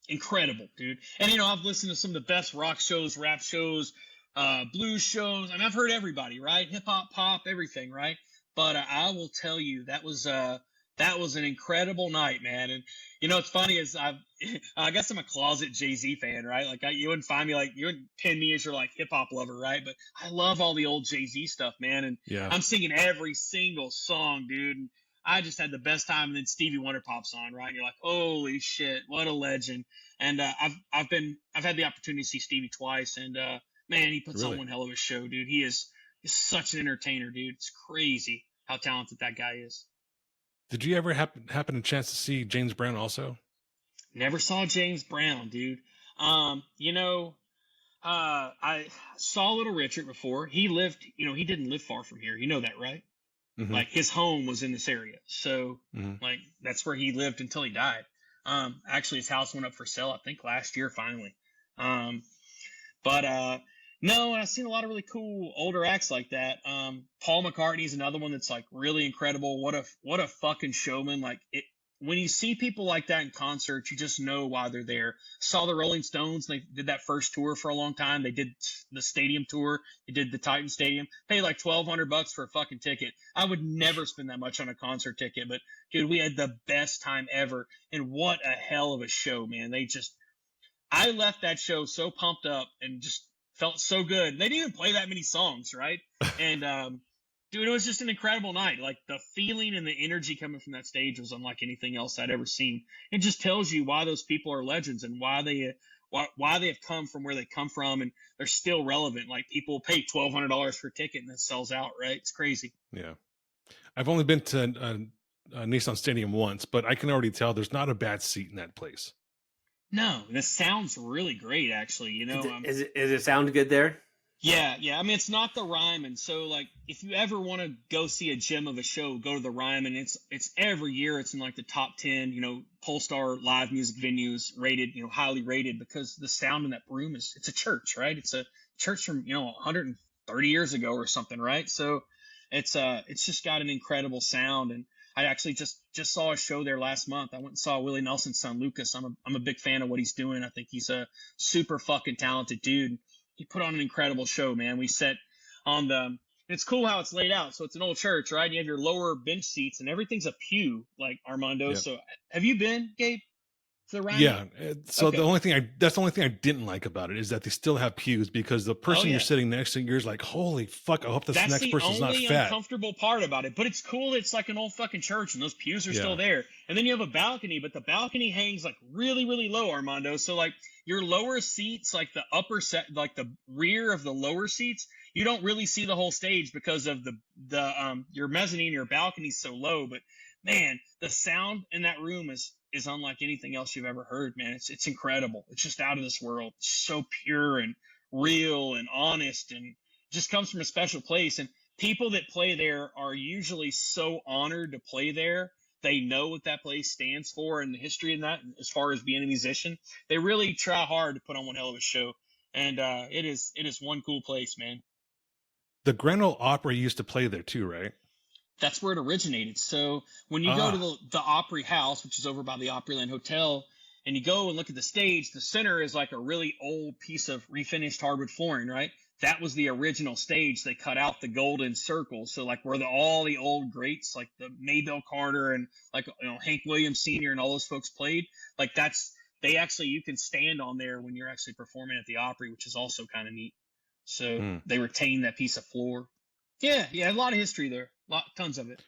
Incredible, dude. And, I've listened to some of the best rock shows, rap shows, blues shows. I mean, I've heard everybody, right? Hip hop, pop, everything, right? But I will tell you, that was an incredible night, man. And what's funny is I guess I'm a closet Jay-Z fan, right? Like you wouldn't find me you wouldn't pin me as your like hip hop lover, right? But I love all the old Jay-Z stuff, man. And I'm singing every single song, dude. And I just had the best time. And then Stevie Wonder pops on, right? And you're like, holy shit, what a legend. And I've had the opportunity to see Stevie twice, and man, he puts on one hell of a show, dude. He's such an entertainer, dude. It's crazy how talented that guy is. Did you ever happen a chance to see James Brown also? Never saw James Brown, dude. I saw Little Richard before. He lived, he didn't live far from here. You know that, right? Mm-hmm. Like his home was in this area. So like that's where he lived until he died. Actually his house went up for sale, I think last year finally. No, I've seen a lot of really cool older acts like that. Paul McCartney's another one that's like really incredible. What a fucking showman. Like when you see people like that in concert, you just know why they're there. Saw the Rolling Stones. They did that first tour for a long time. They did the stadium tour. They did the Titan Stadium. Paid like $1,200 for a fucking ticket. I would never spend that much on a concert ticket, but dude, we had the best time ever. And what a hell of a show, man. I left that show so pumped up and just Felt so good. They didn't even play that many songs, right? And dude, it was just an incredible night. Like the feeling and the energy coming from that stage was unlike anything else I'd ever seen. It just tells you why those people are legends and why they have come from where they come from, and they're still relevant. Like people pay $1,200 for a ticket and it sells out, right? It's crazy. Yeah. I've only been to Nissan Stadium once, but I can already tell there's not a bad seat in that place. No, this sounds really great, actually. You know, Is it sound good there? Yeah. I mean, it's not the Ryman. So, like, if you ever want to go see a gem of a show, go to the Ryman. It's every year. It's in like the top 10, Polestar live music venues rated, highly rated, because the sound in that room it's a church, right? It's a church from 130 years ago or something, right? So, it's just got an incredible sound. And I actually just saw a show there last month. I went and saw Willie Nelson's son Lucas. I'm a big fan of what he's doing. I think he's a super fucking talented dude. He put on an incredible show, man. We sat on it's cool how it's laid out. So it's an old church, right? You have your lower bench seats and everything's a pew, like Armando. Yep. So have you been, Gabe, to the Ryman? Yeah. So Okay. that's the only thing I didn't like about it is that they still have pews, because the person yeah. you're sitting next to, you're like, holy fuck, I hope this That's next the person's not only fat. uncomfortable part about it. But it's cool. It's like an old fucking church and those pews are still there. And then you have a balcony, but the balcony hangs like really, really low, Armando. So like your lower seats, like the upper set, like the rear of the lower seats, you don't really see the whole stage because of your mezzanine, your balcony's so low. But man, the sound in that room is unlike anything else you've ever heard, man. It's incredible. It's just out of this world. It's so pure and real and honest, and just comes from a special place. And people that play there are usually so honored to play there. They know what that place stands for and the history in that, as far as being a musician. They really try hard to put on one hell of a show. And it is one cool place, man. The Grand Ole Opry used to play there too, right? That's where it originated. So when you go to the Opry House, which is over by the Opryland Hotel, and you go and look at the stage, the center is like a really old piece of refinished hardwood flooring, right? That was the original stage. They cut out the golden circle. So like where all the old greats, like the Maybelle Carter and like, Hank Williams Sr. and all those folks played, like you can stand on there when you're actually performing at the Opry, which is also kind of neat. So they retain that piece of floor. Yeah, a lot of history there. Tons of it.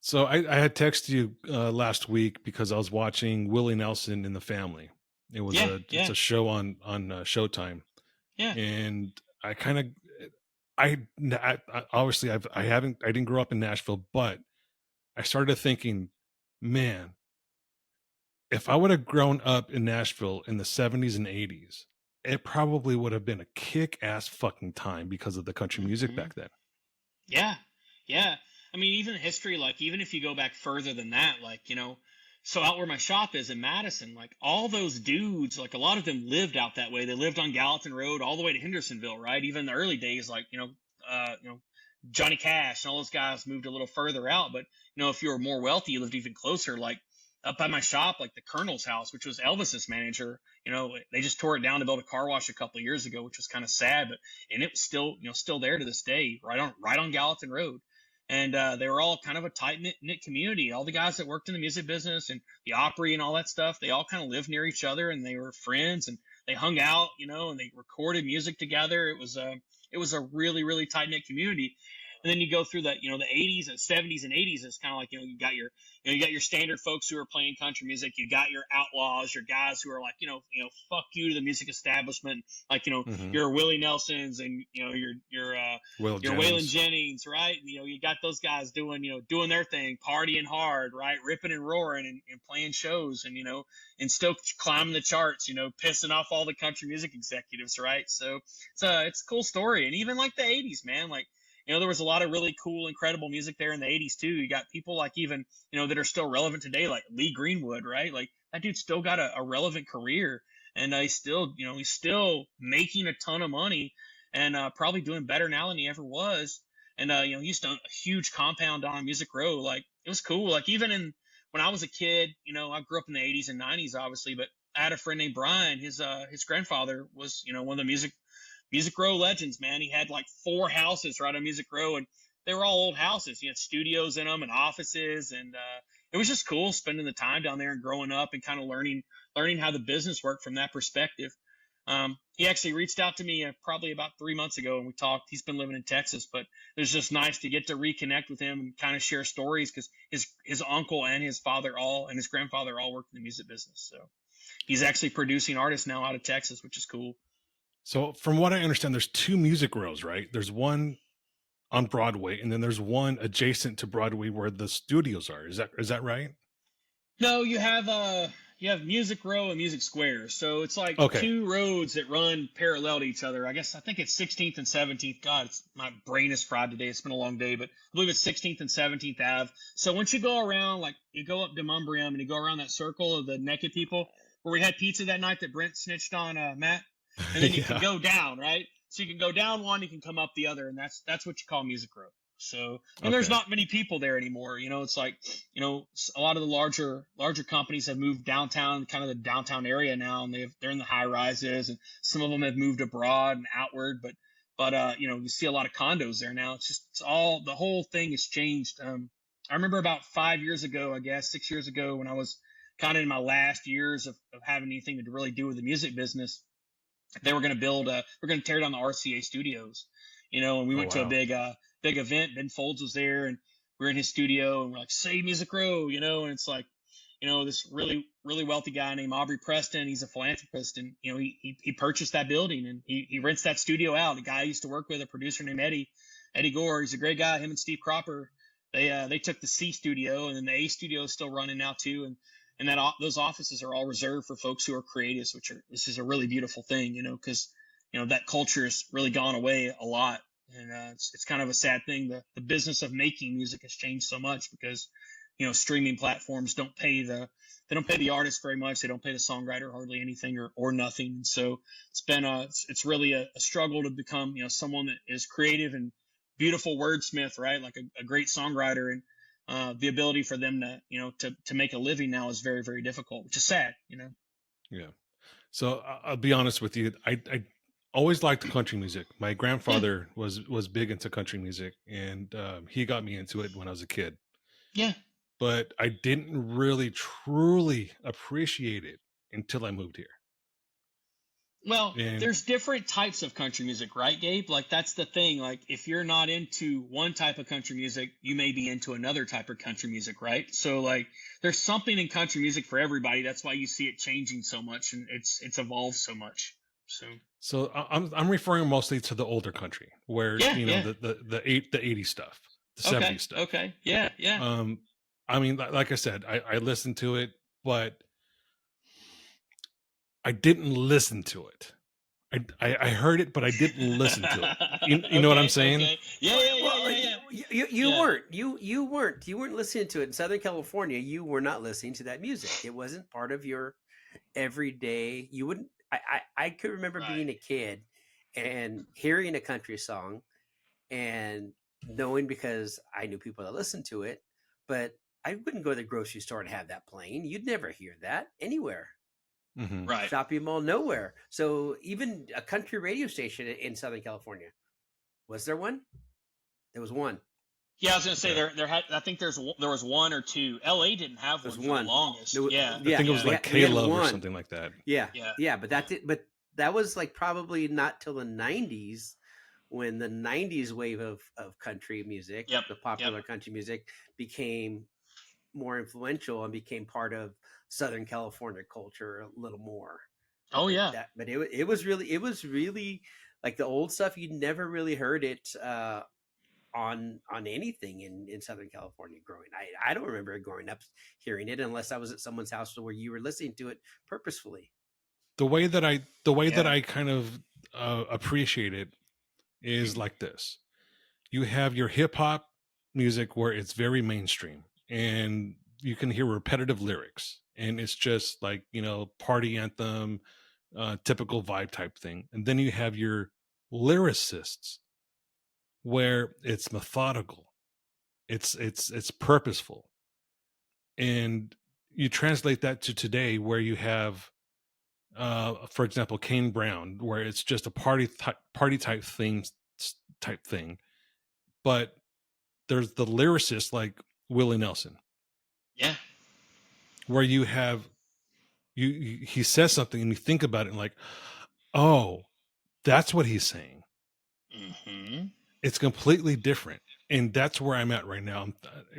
So I had texted you last week because I was watching Willie Nelson and the Family. It was it's a show on Showtime. Yeah. And I obviously I didn't grow up in Nashville, but I started thinking, man, if I would have grown up in Nashville in the 70s and 80s, it probably would have been a kick-ass fucking time because of the country music back then. Yeah. I mean, even history, like even if you go back further than that, like, so out where my shop is in Madison, like all those dudes, like a lot of them lived out that way. They lived on Gallatin Road all the way to Hendersonville, right? Even in the early days, like, Johnny Cash and all those guys moved a little further out. But, if you were more wealthy, you lived even closer. Like up by my shop, like the Colonel's house, which was Elvis's manager, they just tore it down to build a car wash a couple of years ago, which was kind of sad, and it was still there to this day, right on Gallatin Road. And they were all kind of a tight-knit community. All the guys that worked in the music business and the Opry and all that stuff, they all kind of lived near each other, and they were friends, and they hung out, and they recorded music together. It was a really, really tight-knit community. And then you go through the 80s and 70s and 80s. It's kind of like, you got your standard folks who are playing country music. You got your outlaws, your guys who are like, fuck you to the music establishment. Like, your Willie Nelsons and, your Waylon Jennings, right? And, you got those guys doing their thing, partying hard, right? Ripping and roaring and playing shows and, and still climbing the charts, pissing off all the country music executives, right? So it's a cool story. And even like the 80s, man, like, there was a lot of really cool, incredible music there in the 80s too. You got people like even, that are still relevant today, like Lee Greenwood, right? Like that dude still got a relevant career, and he's still making a ton of money and probably doing better now than he ever was. And, he's done a huge compound on Music Row. Like it was cool. Like even when I was a kid, I grew up in the 80s and 90s, obviously, but I had a friend named Brian. His grandfather was, one of the Music Row legends, man. He had like 4 houses right on Music Row, and they were all old houses. He had studios in them and offices, and it was just cool spending the time down there and growing up and kind of learning how the business worked from that perspective. He actually reached out to me probably about 3 months ago, and we talked. He's been living in Texas, but it was just nice to get to reconnect with him and kind of share stories, because his uncle and his father and his grandfather all worked in the music business. So he's actually producing artists now out of Texas, which is cool. So from what I understand, there's 2 music rows, right? There's one on Broadway, and then there's one adjacent to Broadway where the studios are. Is that right? No, you have Music Row and Music Square. So it's like Okay. 2 roads that run parallel to each other. I think it's 16th and 17th. God, my brain is fried today. It's been a long day, but I believe it's 16th and 17th Ave. So once you go around, like you go up Demumbrium and you go around that circle of the naked people where we had pizza that night that Brent snitched on Matt, and then you can go down, right? So you can go down one, you can come up the other, and that's what you call Music Row. So, and there's not many people there anymore. It's like, a lot of the larger companies have moved downtown, kind of the downtown area now, and they're in the high rises, and some of them have moved abroad and outward. But you see a lot of condos there now. The whole thing has changed. I remember about 5 years ago, I guess 6 years ago, when I was kind of in my last years of having anything to really do with the music business, they were going to tear down the RCA studios, and we went to a big event. Ben Folds was there, and we were in his studio, and we're like, save Music Row, and it's like, this really, really wealthy guy named Aubrey Preston. He's a philanthropist, and, he purchased that building, and he rents that studio out. The guy I used to work with, a producer named Eddie Gore. He's a great guy. Him and Steve Cropper, they took the C studio, and then the A studio is still running now too. And those offices are all reserved for folks who are creatives, this is a really beautiful thing, because, that culture has really gone away a lot. And it's kind of a sad thing. The business of making music has changed so much because, streaming platforms don't pay the artist very much. They don't pay the songwriter hardly anything or nothing. So it's really a struggle to become, someone that is creative and beautiful wordsmith, right? Like a great songwriter, and the ability for them to make a living now is very, very difficult, which is sad, Yeah. So I'll be honest with you. I always liked country music. My grandfather was big into country music, and he got me into it when I was a kid. Yeah. But I didn't really truly appreciate it until I moved here. Well, there's different types of country music, right, Gabe? Like, that's the thing. Like, if you're not into one type of country music, you may be into another type of country music, right? So, like, there's something in country music for everybody. That's why you see it changing so much, and it's evolved so much. So I'm referring mostly to the older country, where the 80s stuff, the 70s stuff. Okay, yeah. I mean, like I said, I listened to it, but I didn't listen to it. I heard it, but I didn't listen to it. You know what I'm saying? Okay. Yeah. You weren't listening to it in Southern California. You were not listening to that music. It wasn't part of your everyday. You wouldn't. I could remember being a kid and hearing a country song and knowing, because I knew people that listened to it, but I wouldn't go to the grocery store and have that playing. You'd never hear that anywhere. Mm-hmm. Right. Shopping mall, nowhere. So even a country radio station in Southern California, was there one? There was one. Yeah, I was going to say there had. I think there was one or two. LA didn't have one for the longest. I think it was like K-Love or something like that. Yeah. But that was like probably not till the 90s, when the 90s wave of country music, the popular country music, became more influential and became part of Southern California culture a little more. Oh yeah. But it was really like the old stuff. You never really heard it on anything in Southern California growing. I don't remember growing up hearing it unless I was at someone's house where you were listening to it purposefully. The way that I kind of appreciate it is like this. You have your hip hop music where it's very mainstream and you can hear repetitive lyrics, and it's just like, party anthem, typical vibe type thing. And then you have your lyricists where it's methodical, it's purposeful. And you translate that to today where you have, for example, Kane Brown, where it's just a party type thing. But there's the lyricist like Willie Nelson. Yeah. Where you have, he says something and you think about it and like, Oh, that's what he's saying. Mm-hmm. It's completely different. And that's where I'm at right now.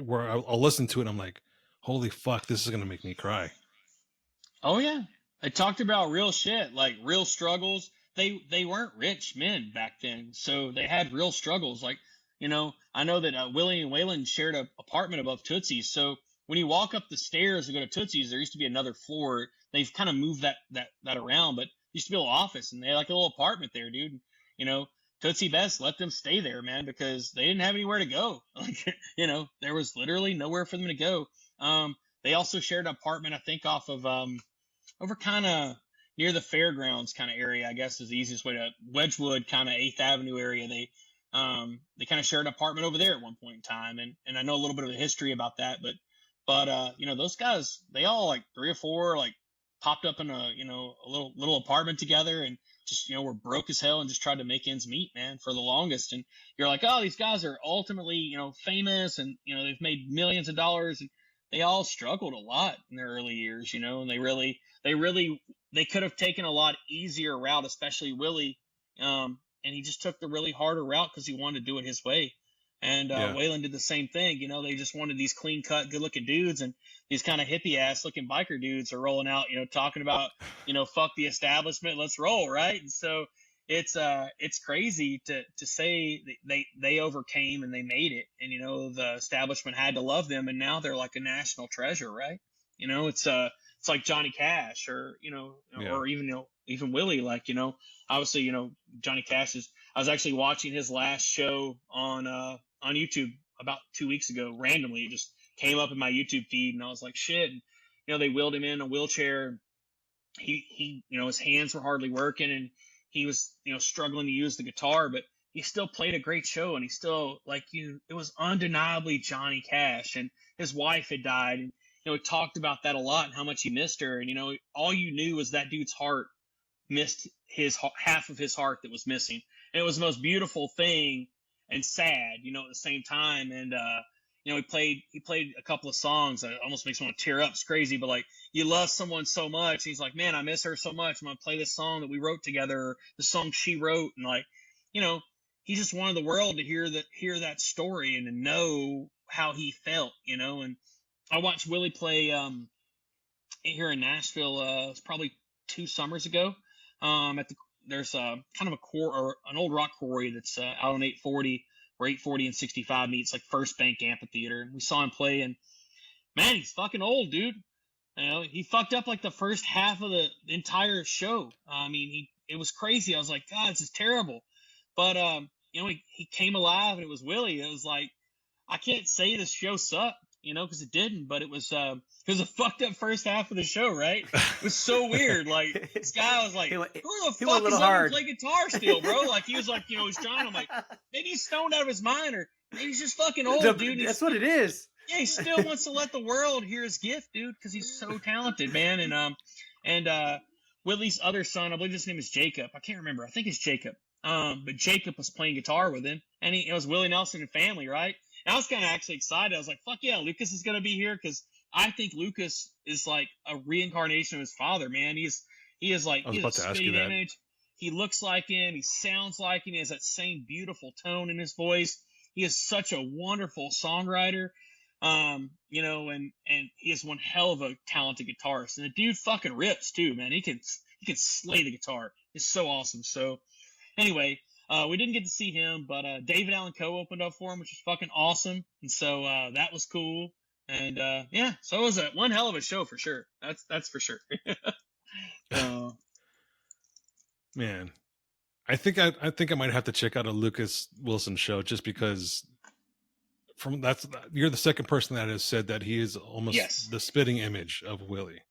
Where I'll listen to it. I'm like, holy fuck, this is going to make me cry. Oh yeah, they talked about real shit, like real struggles. They weren't rich men back then, so they had real struggles. Like, I know that Willie and Waylon shared an apartment above Tootsie's. So when you walk up the stairs to go to Tootsie's, there used to be another floor. They've kind of moved that around, but it used to be a little office, and they had like a little apartment there, dude. You know, Tootsie Best let them stay there, man, because they didn't have anywhere to go. Like, there was literally nowhere for them to go. They also shared an apartment, I think, off of over kind of near the fairgrounds kind of area, I guess is the easiest way to Wedgwood kind of 8th Avenue area. They kind of shared an apartment over there at one point in time. And I know a little bit of the history about that, but those guys, they all like 3 or 4, like popped up in a little apartment together and just, were broke as hell and just tried to make ends meet, man, for the longest. And you're like, oh, these guys are ultimately, famous and, they've made millions of dollars, and they all struggled a lot in their early years, and they could have taken a lot easier route, especially Willie. And he just took the really harder route because he wanted to do it his way. And Waylon did the same thing. They just wanted these clean cut, good looking dudes, and these kind of hippie ass looking biker dudes are rolling out, talking about, fuck the establishment, let's roll, right? And so it's crazy to say they overcame and they made it, and the establishment had to love them, and now they're like a national treasure, right? It's like Johnny Cash or or even Willie, like obviously Johnny Cash is. I was actually watching his last show on YouTube about 2 weeks ago. Randomly, it just came up in my YouTube feed, and I was like, shit. And, they wheeled him in a wheelchair. He his hands were hardly working, and he was struggling to use the guitar, but he still played a great show, and he still it was undeniably Johnny Cash. And his wife had died, and he talked about that a lot and how much he missed her. And all you knew was that dude's heart missed his half of his heart that was missing, and it was the most beautiful thing and sad, at the same time. And he played a couple of songs that almost makes me want to tear up. It's crazy, but like, you love someone so much. He's like, man, I miss her so much. I'm gonna play this song that we wrote together, or the song she wrote, and he just wanted the world to hear that story and to know how he felt, And I watched Willie play here in Nashville. It's probably 2 summers ago. There's kind of a or an old rock quarry that's out on 840, where 840 and 65 meets, like First Bank Amphitheater. And we saw him play, and man, he's fucking old, dude. He fucked up like the first half of the entire show. I mean, it was crazy. I was like, God, this is terrible. But he came alive, and it was Willie. It was like, I can't say this show sucked, because it didn't, but it was a fucked up first half of the show, right? It was so weird. Like, this guy was like, who the fuck is letting him play guitar still, bro? Like, he was like, he's trying. I'm like, maybe he's stoned out of his mind, or maybe he's just fucking old, dude. That's what it is. Yeah, he still wants to let the world hear his gift, dude, because he's so talented, man. And Willie's other son, I believe his name is Jacob. I can't remember. I think it's Jacob. But Jacob was playing guitar with him, and it was Willie Nelson and family, right? And I was kind of actually excited. I was like, fuck yeah, Lucas is going to be here, because I think Lucas is like a reincarnation of his father, man. He is like, he's a spitting image. He looks like him. He sounds like him. He has that same beautiful tone in his voice. He is such a wonderful songwriter. And he is one hell of a talented guitarist. And the dude fucking rips too, man. He can slay the guitar. It's so awesome. So anyway, we didn't get to see him, but David Allan Coe opened up for him, which was fucking awesome. And so that was cool. And so it was one hell of a show for sure. That's for sure. Man, I think I might have to check out a Lucas Wilson show, just because you're the second person that has said that he is almost the spitting image of Willie.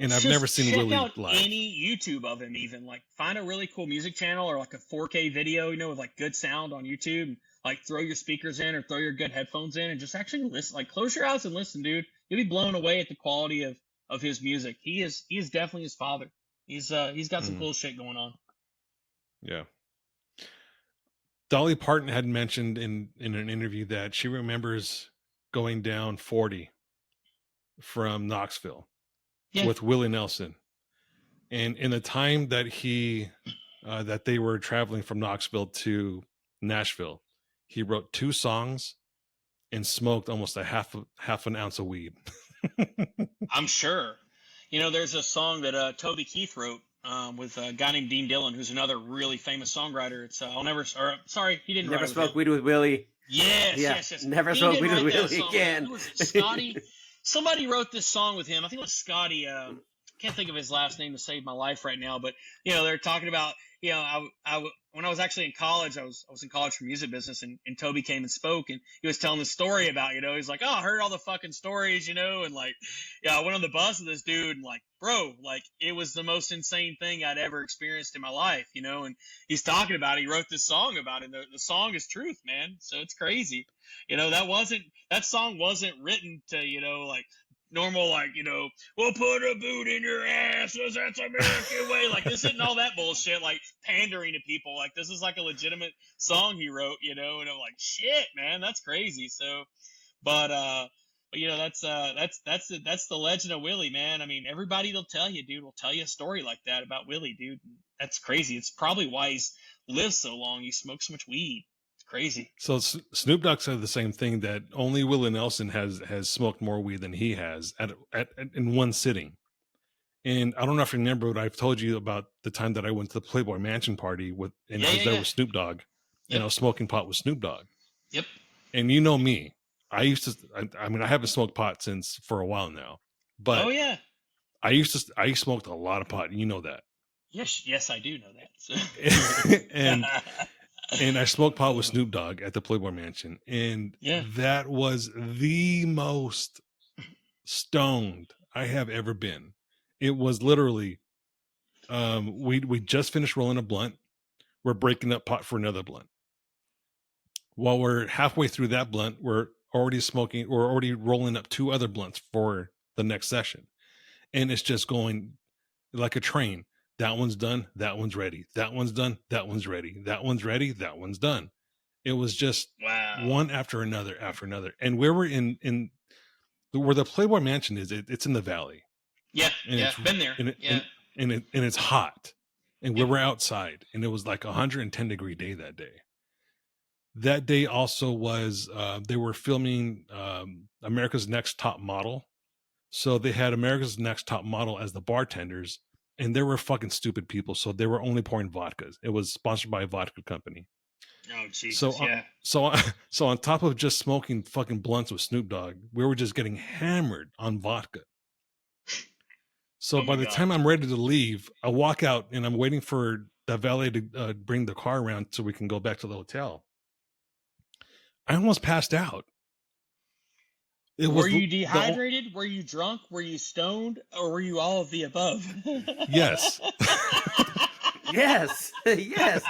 And I've never seen Willie out live. Any YouTube of him, even like find a really cool music channel or like a 4K video, with like good sound on YouTube. And, like, throw your speakers in or throw your good headphones in and just actually listen. Like, close your eyes and listen, dude. You'll be blown away at the quality of his music. He is definitely his father. He's got some cool shit going on. Yeah. Dolly Parton had mentioned in an interview that she remembers going down 40 from Knoxville with Willie Nelson. And in the time that he that they were traveling from Knoxville to Nashville. He wrote 2 songs and smoked almost a half an ounce of weed. I'm sure. You know, there's a song that Toby Keith wrote with a guy named Dean Dillon, who's another really famous songwriter. It's he didn't Never write smoke weed with Willie. Yes. Never He smoke did weed with write that Willie song. again. Who was it? Scotty. Somebody wrote this song with him. I think it was Scotty. Can't think of his last name to save my life right now. But they're talking about when I was actually in college, I was in college for music business, and Toby came and spoke, and he was telling the story about he's like, oh, I heard all the fucking stories, and like, I went on the bus with this dude, and like, bro, like, it was the most insane thing I'd ever experienced in my life, and he's talking about it. He wrote this song about it. And the song is truth, man. So it's crazy. That song wasn't written to like normal, like, we'll put a boot in your ass, 'cause that's American way. Like, this isn't all that bullshit, like pandering to people. Like, this is like a legitimate song he wrote, and I'm like, shit, man, that's crazy. So, but that's the legend of Willie, man. I mean, everybody will tell you, dude, will tell you a story like that about Willie, dude. That's crazy. It's probably why he's lived so long. He smoked so much weed. Crazy. So Snoop Dogg said the same thing, that only Willie Nelson has smoked more weed than he has in one sitting. And I don't know if you remember, but I've told you about the time that I went to the Playboy Mansion party I was there with Snoop Dogg, and I was smoking pot with Snoop Dogg. Yep. And you know me, I used to. I mean, I haven't smoked pot for a while now, but I smoked a lot of pot. You know that. Yes, I do know that. So. And I smoked pot with Snoop Dogg at the Playboy Mansion, and that was the most stoned I have ever been. It was literally, we just finished rolling a blunt. We're breaking up pot for another blunt. While we're halfway through that blunt, we're already rolling up 2 other blunts for the next session, and it's just going like a train. That one's done. That one's ready. That one's done. That one's ready. That one's ready. That one's done. It was just one after another, and where we're in where the Playboy Mansion is, it's in the valley. Yeah, been there. And it's hot, and we were outside, and it was like 110-degree day that day. That day also was they were filming America's Next Top Model, so they had America's Next Top Model as the bartenders. And they were fucking stupid people, so they were only pouring vodkas. It was sponsored by a vodka company. Oh, Jesus, So on top of just smoking fucking blunts with Snoop Dogg, we were just getting hammered on vodka. So by the time I'm ready to leave, I walk out, and I'm waiting for the valet to bring the car around so we can go back to the hotel. I almost passed out. Were you dehydrated? Were you drunk? Were you stoned? Or were you all of the above? Yes. Yes. Yes.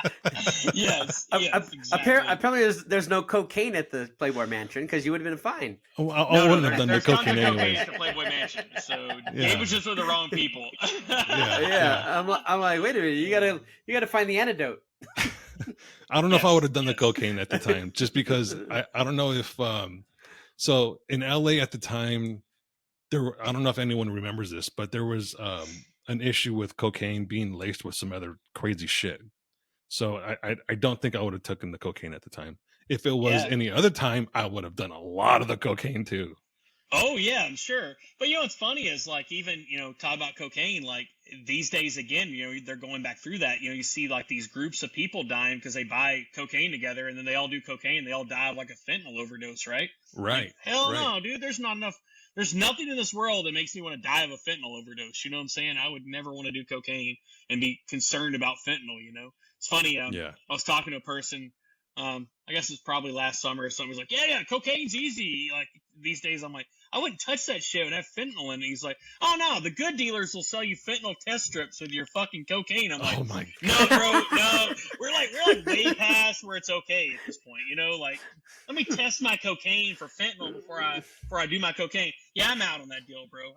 Exactly. Apparently, there's no cocaine at the Playboy Mansion, because you would have been fine. Oh, I wouldn't have done the cocaine anyway. At the Playboy Mansion, so it was just with the wrong people. I'm like, wait a minute, you gotta find the antidote. I don't know if I would have done the cocaine at the time, just because I don't know if. So in LA at the time, I don't know if anyone remembers this, but there was an issue with cocaine being laced with some other crazy shit. So I don't think I would have taken the cocaine at the time. If it was any other time, I would have done a lot of the cocaine too. Oh yeah, I'm sure. But what's funny is, like, even, talk about cocaine, like these days again, they're going back through that. You see like these groups of people dying because they buy cocaine together, and then they all do cocaine. They all die of like a fentanyl overdose, right? Right. Like, hell no, dude. There's not enough. There's nothing in this world that makes me want to die of a fentanyl overdose. You know what I'm saying? I would never want to do cocaine and be concerned about fentanyl. It's funny. I was talking to a person. I guess it's probably last summer or something. He's like, yeah, cocaine's easy. Like these days, I'm like, I wouldn't touch that shit with that fentanyl in it. He's like, oh no, the good dealers will sell you fentanyl test strips with your fucking cocaine. I'm like, oh my God. No, bro, no. We're like way past where it's okay at this point. Like, let me test my cocaine for fentanyl before I do my cocaine. Yeah, I'm out on that deal, bro.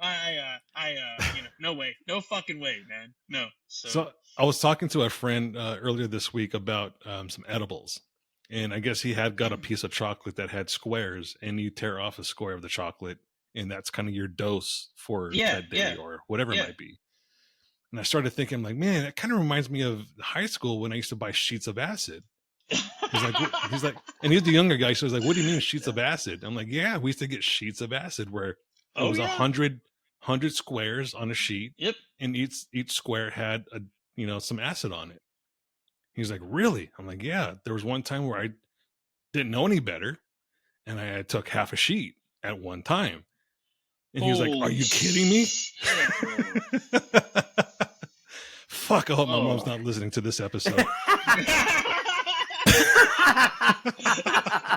No way, no fucking way, man. No. So I was talking to a friend earlier this week about some edibles. And I guess he had got a piece of chocolate that had squares, and you tear off a square of the chocolate, and that's kind of your dose for that day or whatever it might be. And I started thinking, like, man, that kind of reminds me of high school when I used to buy sheets of acid. He's like, and he's the younger guy. So he's like, what do you mean sheets of acid? I'm like, yeah, we used to get sheets of acid where it was 100 squares on a sheet. Yep. And each square had some acid on it. He's like, really? I'm like, yeah. There was one time where I didn't know any better, and I took half a sheet at one time. And he was like, are you kidding me? Fuck, I hope my mom's not listening to this episode.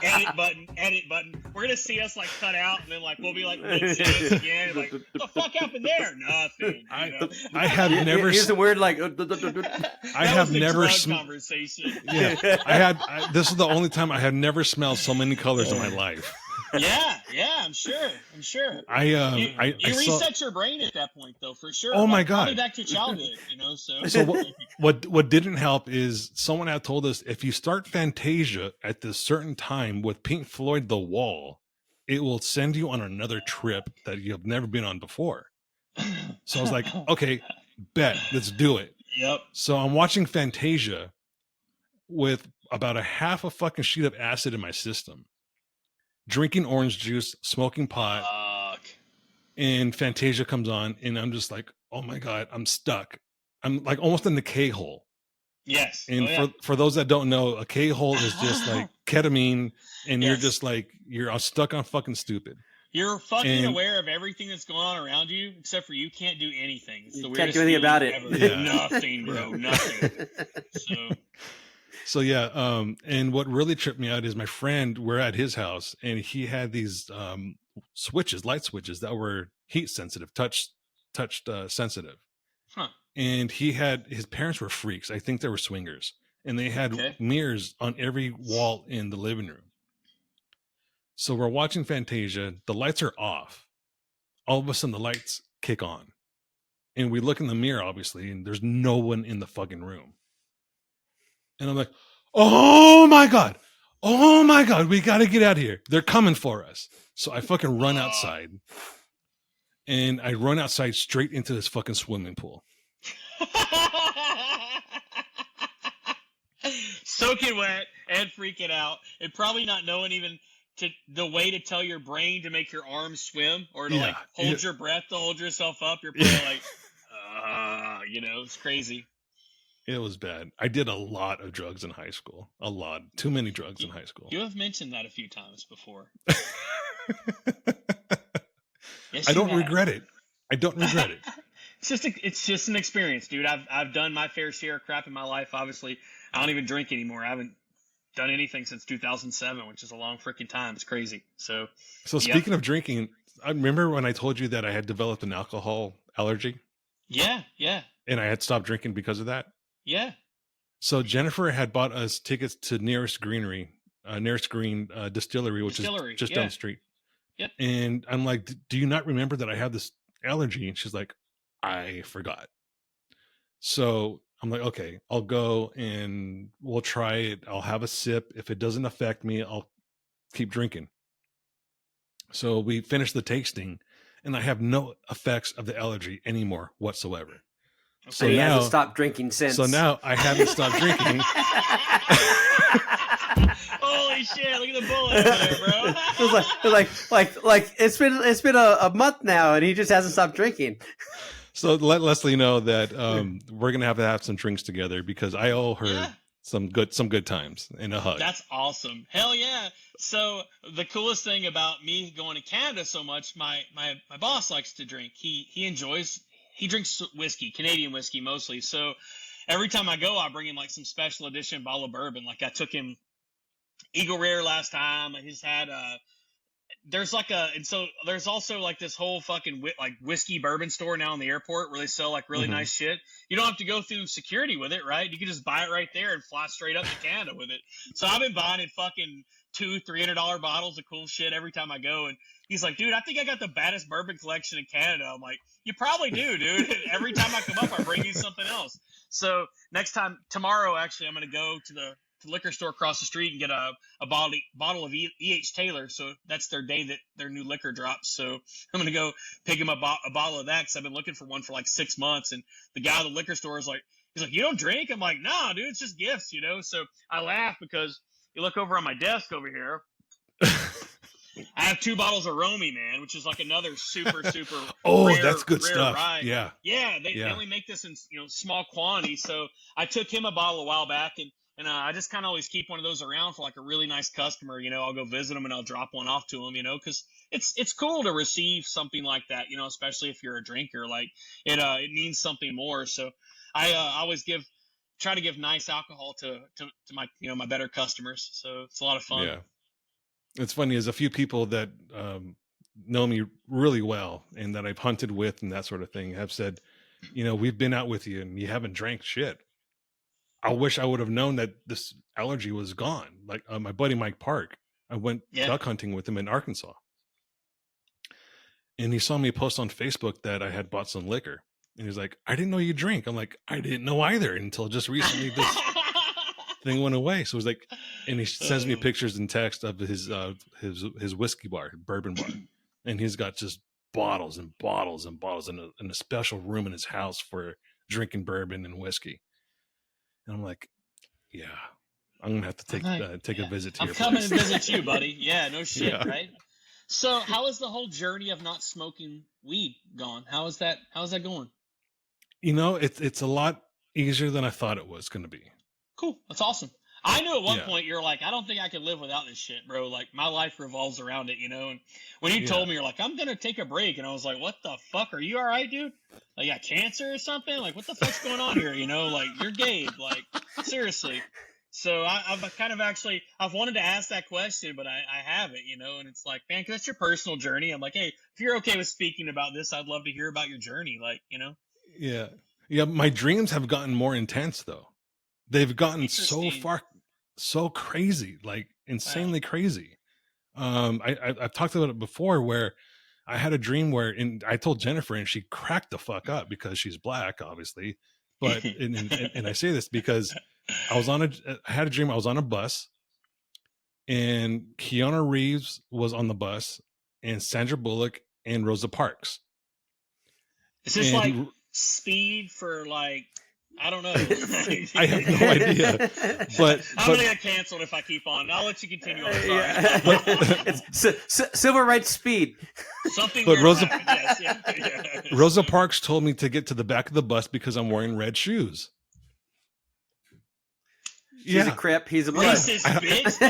Edit button. We're gonna see us like cut out, and then like we'll be like, let's see this again. And, like, what the fuck happened there? Nothing. I have never. Here's a weird like. I have never conversation. Yeah, this is the only time I have never smelled so many colors in my life. Yeah, I'm sure. You reset your brain at that point, though, for sure. Oh my God! Probably back to childhood, So what didn't help is someone had told us if you start Fantasia at this certain time with Pink Floyd The Wall, it will send you on another trip that you have never been on before. So I was like, okay, bet, let's do it. Yep. So I'm watching Fantasia with about a half a fucking sheet of acid in my system, drinking orange juice, smoking pot. And Fantasia comes on, and I'm just like, oh my God, I'm stuck. I'm like almost in the K-hole. Yes. And for those that don't know, a K-hole is just like ketamine, and you're just like, you're stuck on fucking stupid. You're fucking aware of everything that's going on around you, except for you can't do anything. It's the can't do anything about it. Yeah. Nothing, bro. Nothing. So yeah, and what really tripped me out is my friend, we're at his house, and he had these light switches that were heat sensitive, touched sensitive. Huh. And his parents were freaks. I think they were swingers, and they had mirrors on every wall in the living room. So we're watching Fantasia, the lights are off. All of a sudden the lights kick on, and we look in the mirror, obviously, and there's no one in the fucking room. And I'm like, oh my God, we got to get out of here. They're coming for us. So I fucking run outside, and I run outside straight into this fucking swimming pool. Soaking wet and freaking out, and probably not knowing even the way to tell your brain to make your arms swim, or to like hold your breath to hold yourself up. You're probably like, it's crazy. It was bad. I did a lot of drugs in high school. A lot. Too many drugs in high school. You have mentioned that a few times before. I don't regret it. It's just an experience, dude. I've done my fair share of crap in my life. Obviously, I don't even drink anymore. I haven't done anything since 2007, which is a long freaking time. It's crazy. So speaking of drinking, I remember when I told you that I had developed an alcohol allergy. Yeah. And I had stopped drinking because of that. Yeah. So Jennifer had bought us tickets to Nearest Green Distillery, which is just down the street. Yep. And I'm like, do you not remember that I have this allergy? And she's like, I forgot. So I'm like, okay, I'll go and we'll try it. I'll have a sip. If it doesn't affect me, I'll keep drinking. So we finished the tasting, and I have no effects of the allergy anymore whatsoever. Okay. So he hasn't stopped drinking since. So now I haven't stopped drinking. Holy shit! Look at the bullet there, bro. It was it's been a month now, and he just hasn't stopped drinking. So let Leslie know that we're gonna have to have some drinks together, because I owe her some good times and a hug. That's awesome. Hell yeah. So the coolest thing about me going to Canada so much, my boss likes to drink. He drinks whiskey, Canadian whiskey mostly. So every time I go, I bring him like some special edition bottle of bourbon. Like I took him Eagle Rare last time. He's had there's also like this whole fucking whiskey bourbon store now in the airport where they sell like really nice shit. You don't have to go through security with it, right? You can just buy it right there and fly straight up to Canada with it. So I've been buying in fucking $200-$300 bottles of cool shit every time I go. And he's like, dude, I think I got the baddest bourbon collection in Canada. I'm like, you probably do, dude. Every time I come up, I bring you something else. So tomorrow, actually, I'm going to go to the to the liquor store across the street and get a bottle of E.H. Taylor. So that's their day that their new liquor drops. So I'm going to go pick him a bottle of that because I've been looking for one for like 6 months. And the guy at the liquor store is like, he's like, you don't drink? I'm like, nah, dude, it's just gifts, you know? So I laugh because you look over on my desk over here. I have 2 bottles of Romy, man, which is like another super rare, that's good rare stuff. rye. Yeah. They only make this in small quantities. So I took him a bottle a while back, and I just kind of always keep one of those around for like a really nice customer. I'll go visit them and I'll drop one off to them. Because it's cool to receive something like that. Especially if you're a drinker, like it means something more. So I always try to give nice alcohol to my my better customers. So it's a lot of fun. Yeah. It's funny, is a few people that know me really well and that I've hunted with and that sort of thing have said, we've been out with you and you haven't drank shit. I wish I would have known that this allergy was gone. Like my buddy Mike Park, I went duck hunting with him in Arkansas. And he saw me post on Facebook that I had bought some liquor. And he's like, I didn't know you drink. I'm like, I didn't know either until just recently this thing went away. So it was like, and he sends me pictures and text of his whiskey bar, bourbon bar, and he's got just bottles and bottles and bottles in a special room in his house for drinking bourbon and whiskey. And I'm like, yeah, I'm gonna have to take a visit to your place. I'm coming to visit you, buddy. Yeah, no shit, right? So, how is the whole journey of not smoking weed gone? How is that going? It's a lot easier than I thought it was going to be. Cool, that's awesome. I knew at one point you're like, I don't think I could live without this shit, bro. Like my life revolves around it, And when you told me you're like, I'm gonna take a break, and I was like, what the fuck? Are you all right, dude? Like, you got cancer or something? Like, what the fuck's going on here? Like you're Gabe. Like seriously. So I've kind of I've wanted to ask that question, but I haven't, And it's like, man, 'cause that's your personal journey. I'm like, hey, if you're okay with speaking about this, I'd love to hear about your journey. Like, Yeah. My dreams have gotten more intense though. They've gotten so crazy, like insanely crazy. I've talked about it before where I had a dream where, and I told Jennifer and she cracked the fuck up because she's black, obviously. But, and I say this because I had a dream. I was on a bus and Keanu Reeves was on the bus and Sandra Bullock and Rosa Parks. Is this like Speed for like, I don't know. I have no idea. But I'm gonna get canceled if I keep on. I'll let you continue on. Sorry. It's civil rights Speed. Something. But Rosa, yes. Rosa Parks told me to get to the back of the bus because I'm wearing red shoes. She's a Crip. He's a blood. Racist bitch.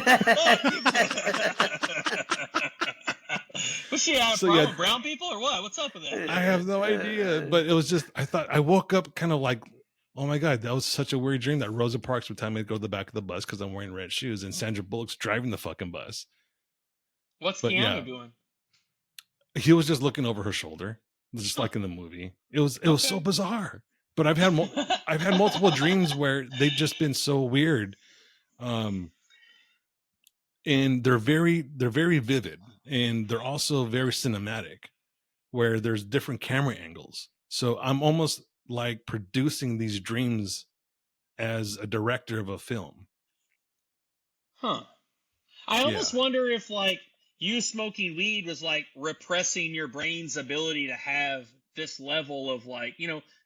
Was she out with brown people or what? What's up with that? I have no idea. But it was just, I woke up kind of like, oh my God, that was such a weird dream that Rosa Parks would tell me to go to the back of the bus because I'm wearing red shoes and Sandra Bullock's driving the fucking bus. What's Keanu doing? He was just looking over her shoulder, just like in the movie. It was so bizarre. But I've had multiple dreams where they've just been so weird. And they're very vivid, and they're also very cinematic where there's different camera angles. So I'm almost like producing these dreams as a director of a film. Huh. I almost wonder if like you smoking weed was like repressing your brain's ability to have this level of like,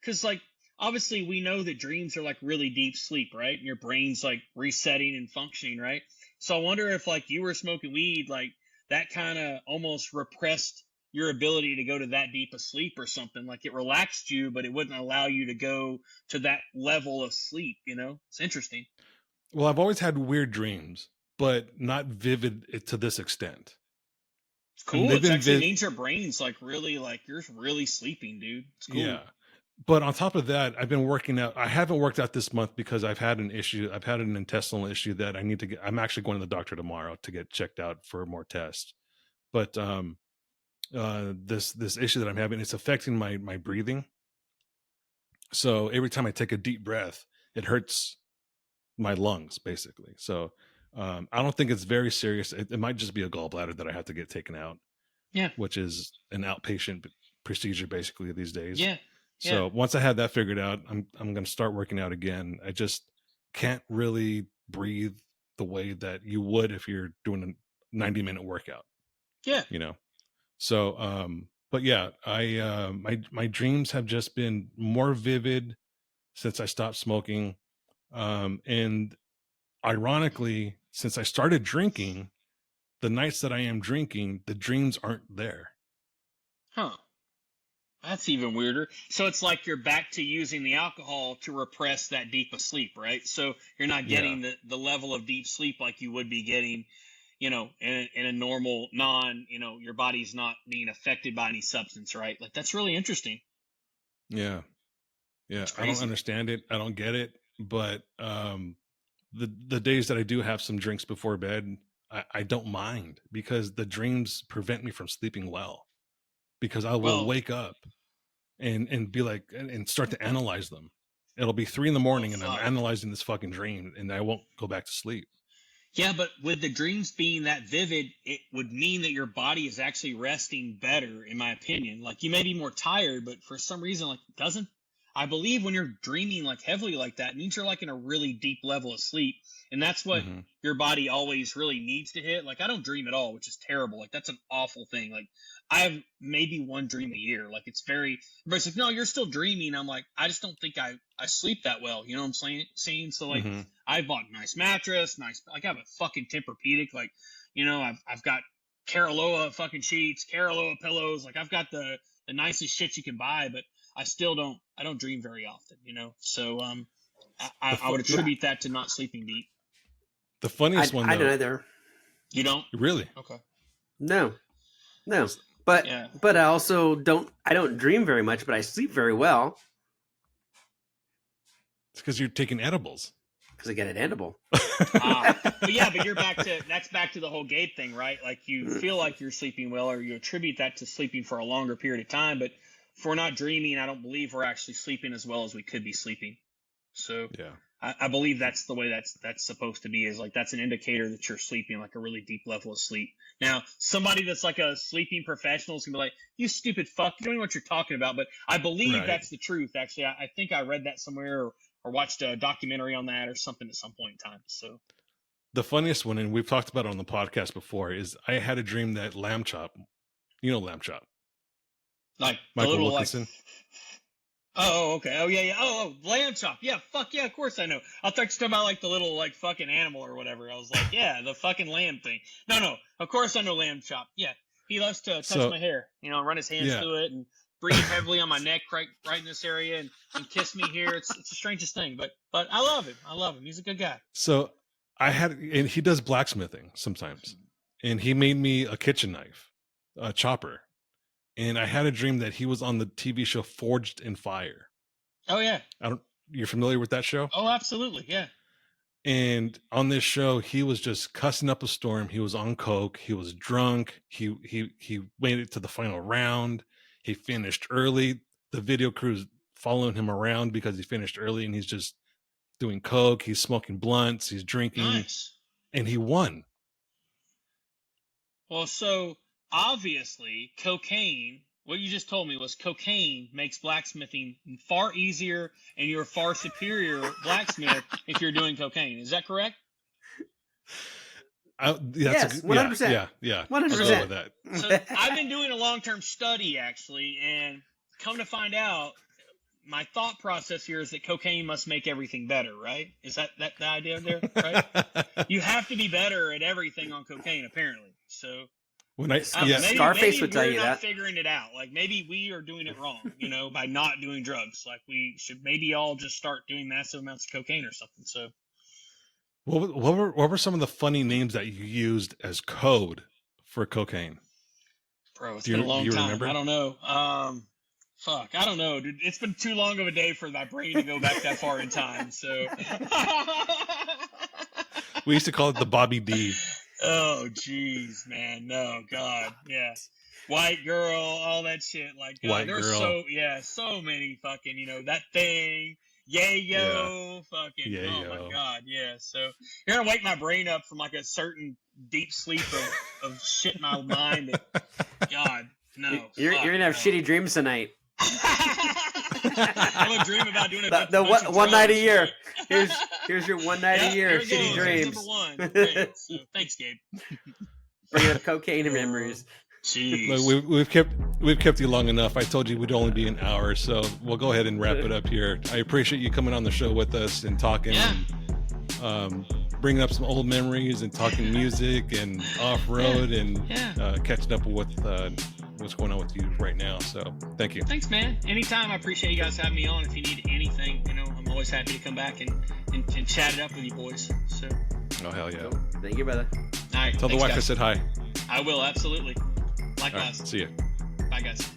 because like obviously we know that dreams are like really deep sleep, right? And your brain's like resetting and functioning, right? So I wonder if like you were smoking weed, like that kind of almost repressed your ability to go to that deep of sleep or something. Like it relaxed you, but it wouldn't allow you to go to that level of sleep, It's interesting. Well, I've always had weird dreams, but not vivid to this extent. It's cool. It actually means your brain's like really, like you're really sleeping, dude. It's cool. Yeah. But on top of that, I've been working out. I haven't worked out this month because I've had an issue. I've had an intestinal issue that I need to get. I'm actually going to the doctor tomorrow to get checked out for more tests. But this issue that I'm having, it's affecting my breathing. So every time I take a deep breath, it hurts my lungs, basically. So I don't think it's very serious. It might just be a gallbladder that I have to get taken out. Yeah. Which is an outpatient procedure basically these days. Yeah. So once I had that figured out, I'm going to start working out again. I just can't really breathe the way that you would if you're doing a 90-minute workout. Yeah. So but yeah, I my dreams have just been more vivid since I stopped smoking, and ironically, since I started drinking, the nights that I am drinking, the dreams aren't there. Huh. That's even weirder. So it's like you're back to using the alcohol to repress that deep of sleep, right? So you're not getting the level of deep sleep like you would be getting, in a normal your body's not being affected by any substance, right? Like, that's really interesting. Yeah. I don't understand it. I don't get it. But the days that I do have some drinks before bed, I don't mind, because the dreams prevent me from sleeping well, because I will wake up and be like, and start to analyze them. It'll be 3 a.m. and I'm analyzing this fucking dream, and I won't go back to sleep. Yeah, but with the dreams being that vivid, it would mean that your body is actually resting better, in my opinion. Like, you may be more tired, but for some reason, like, it doesn't. I believe when you're dreaming like heavily like that, it means you're like in a really deep level of sleep. And that's what your body always really needs to hit. Like, I don't dream at all, which is terrible. Like, that's an awful thing. Like, I have maybe one dream a year. Like, it's very, everybody's like, no, you're still dreaming. I'm like, I just don't think I sleep that well. You know what I'm saying? So, like, I bought a nice mattress, like, I have a fucking Tempur-Pedic. Like, I've got Caroloa fucking sheets, Caroloa pillows. Like, I've got the nicest shit you can buy, but I don't dream very often, So, I would attribute that to not sleeping deep. The funniest one, though. I don't either. You don't? Really? Okay. No. But I also don't dream very much, but I sleep very well. It's because you're taking edibles. Because I get an edible. But that's back to the whole Gabe thing, right? Like, you feel like you're sleeping well, or you attribute that to sleeping for a longer period of time. But if we're not dreaming, I don't believe we're actually sleeping as well as we could be sleeping. So yeah. I believe that's the way that's supposed to be, is like, that's an indicator that you're sleeping like a really deep level of sleep. Now, somebody that's like a sleeping professional is going to be like, you stupid fuck, you don't know what you're talking about. But I believe that's the truth. Actually, I think I read that somewhere or watched a documentary on that or something at some point in time. So the funniest one, and we've talked about it on the podcast before, is I had a dream that Lamb Chop, Lamb Chop, like Michael a little Wilkinson. Oh, okay. Oh, yeah. Oh, lamb chop. Yeah, fuck yeah, of course I know. I thought you were talking about like the little like fucking animal or whatever. I was like, yeah, the fucking lamb thing. No, of course I know lamb chop. Yeah, he loves to touch my hair, run his hands through it and breathe heavily on my neck right in this area and kiss me here. It's the strangest thing, but I love him. He's a good guy. So and he does blacksmithing sometimes, and he made me a kitchen knife, a chopper. And I had a dream that he was on the TV show Forged in Fire. Oh yeah. You're familiar with that show? Oh, absolutely. Yeah. And on this show, he was just cussing up a storm. He was on coke. He was drunk. He made it to the final round. He finished early. The video crew's following him around because he finished early, and he's just doing coke. He's smoking blunts. He's drinking. Nice. And he won. Well, so obviously, cocaine, what you just told me was cocaine makes blacksmithing far easier, and you're a far superior blacksmith if you're doing cocaine. Is that correct? Yes, 100%. Yeah. 100%. That. So I've been doing a long-term study, actually, and come to find out, my thought process here is that cocaine must make everything better, right? Is that the idea there, right? You have to be better at everything on cocaine, apparently. So Scarface would tell you that. Maybe we're not figuring it out. Like, maybe we are doing it wrong, by not doing drugs. Like, we should maybe all just start doing massive amounts of cocaine or something. So, what were some of the funny names that you used as code for cocaine? Bro, it's been a long time. Remember? I don't know. Fuck, I don't know, dude. It's been too long of a day for my brain to go back that far in time. So, we used to call it the Bobby D. Oh, jeez, man. No, God. Yeah. White girl, all that shit. Like, God, there's so many fucking, that thing. Yayo. Fucking, Yayo. Oh, my God. Yeah. So, you're going to wake my brain up from like a certain deep sleep of shit in my mind. God, no. You're going to have shitty dreams tonight. I would dream about doing it. The one night a year. Here's your one night a year. Shitty dreams. Number one. Great. So, thanks, Gabe. Bring up cocaine memories. Jeez. Look, we've kept you long enough. I told you we'd only be an hour, so we'll go ahead and wrap it up here. I appreciate you coming on the show with us and talking, and, bringing up some old memories and talking music and off road and catching up with what's going on with you right now. So thank you. Thanks, man. Anytime. I appreciate you guys having me on. If you need anything, I'm always happy to come back and chat it up with you boys. So. Oh hell yeah! Thank you, brother. All right. Tell the wife guys. I said hi. I will, absolutely. Likewise. Right, see you. Bye, guys.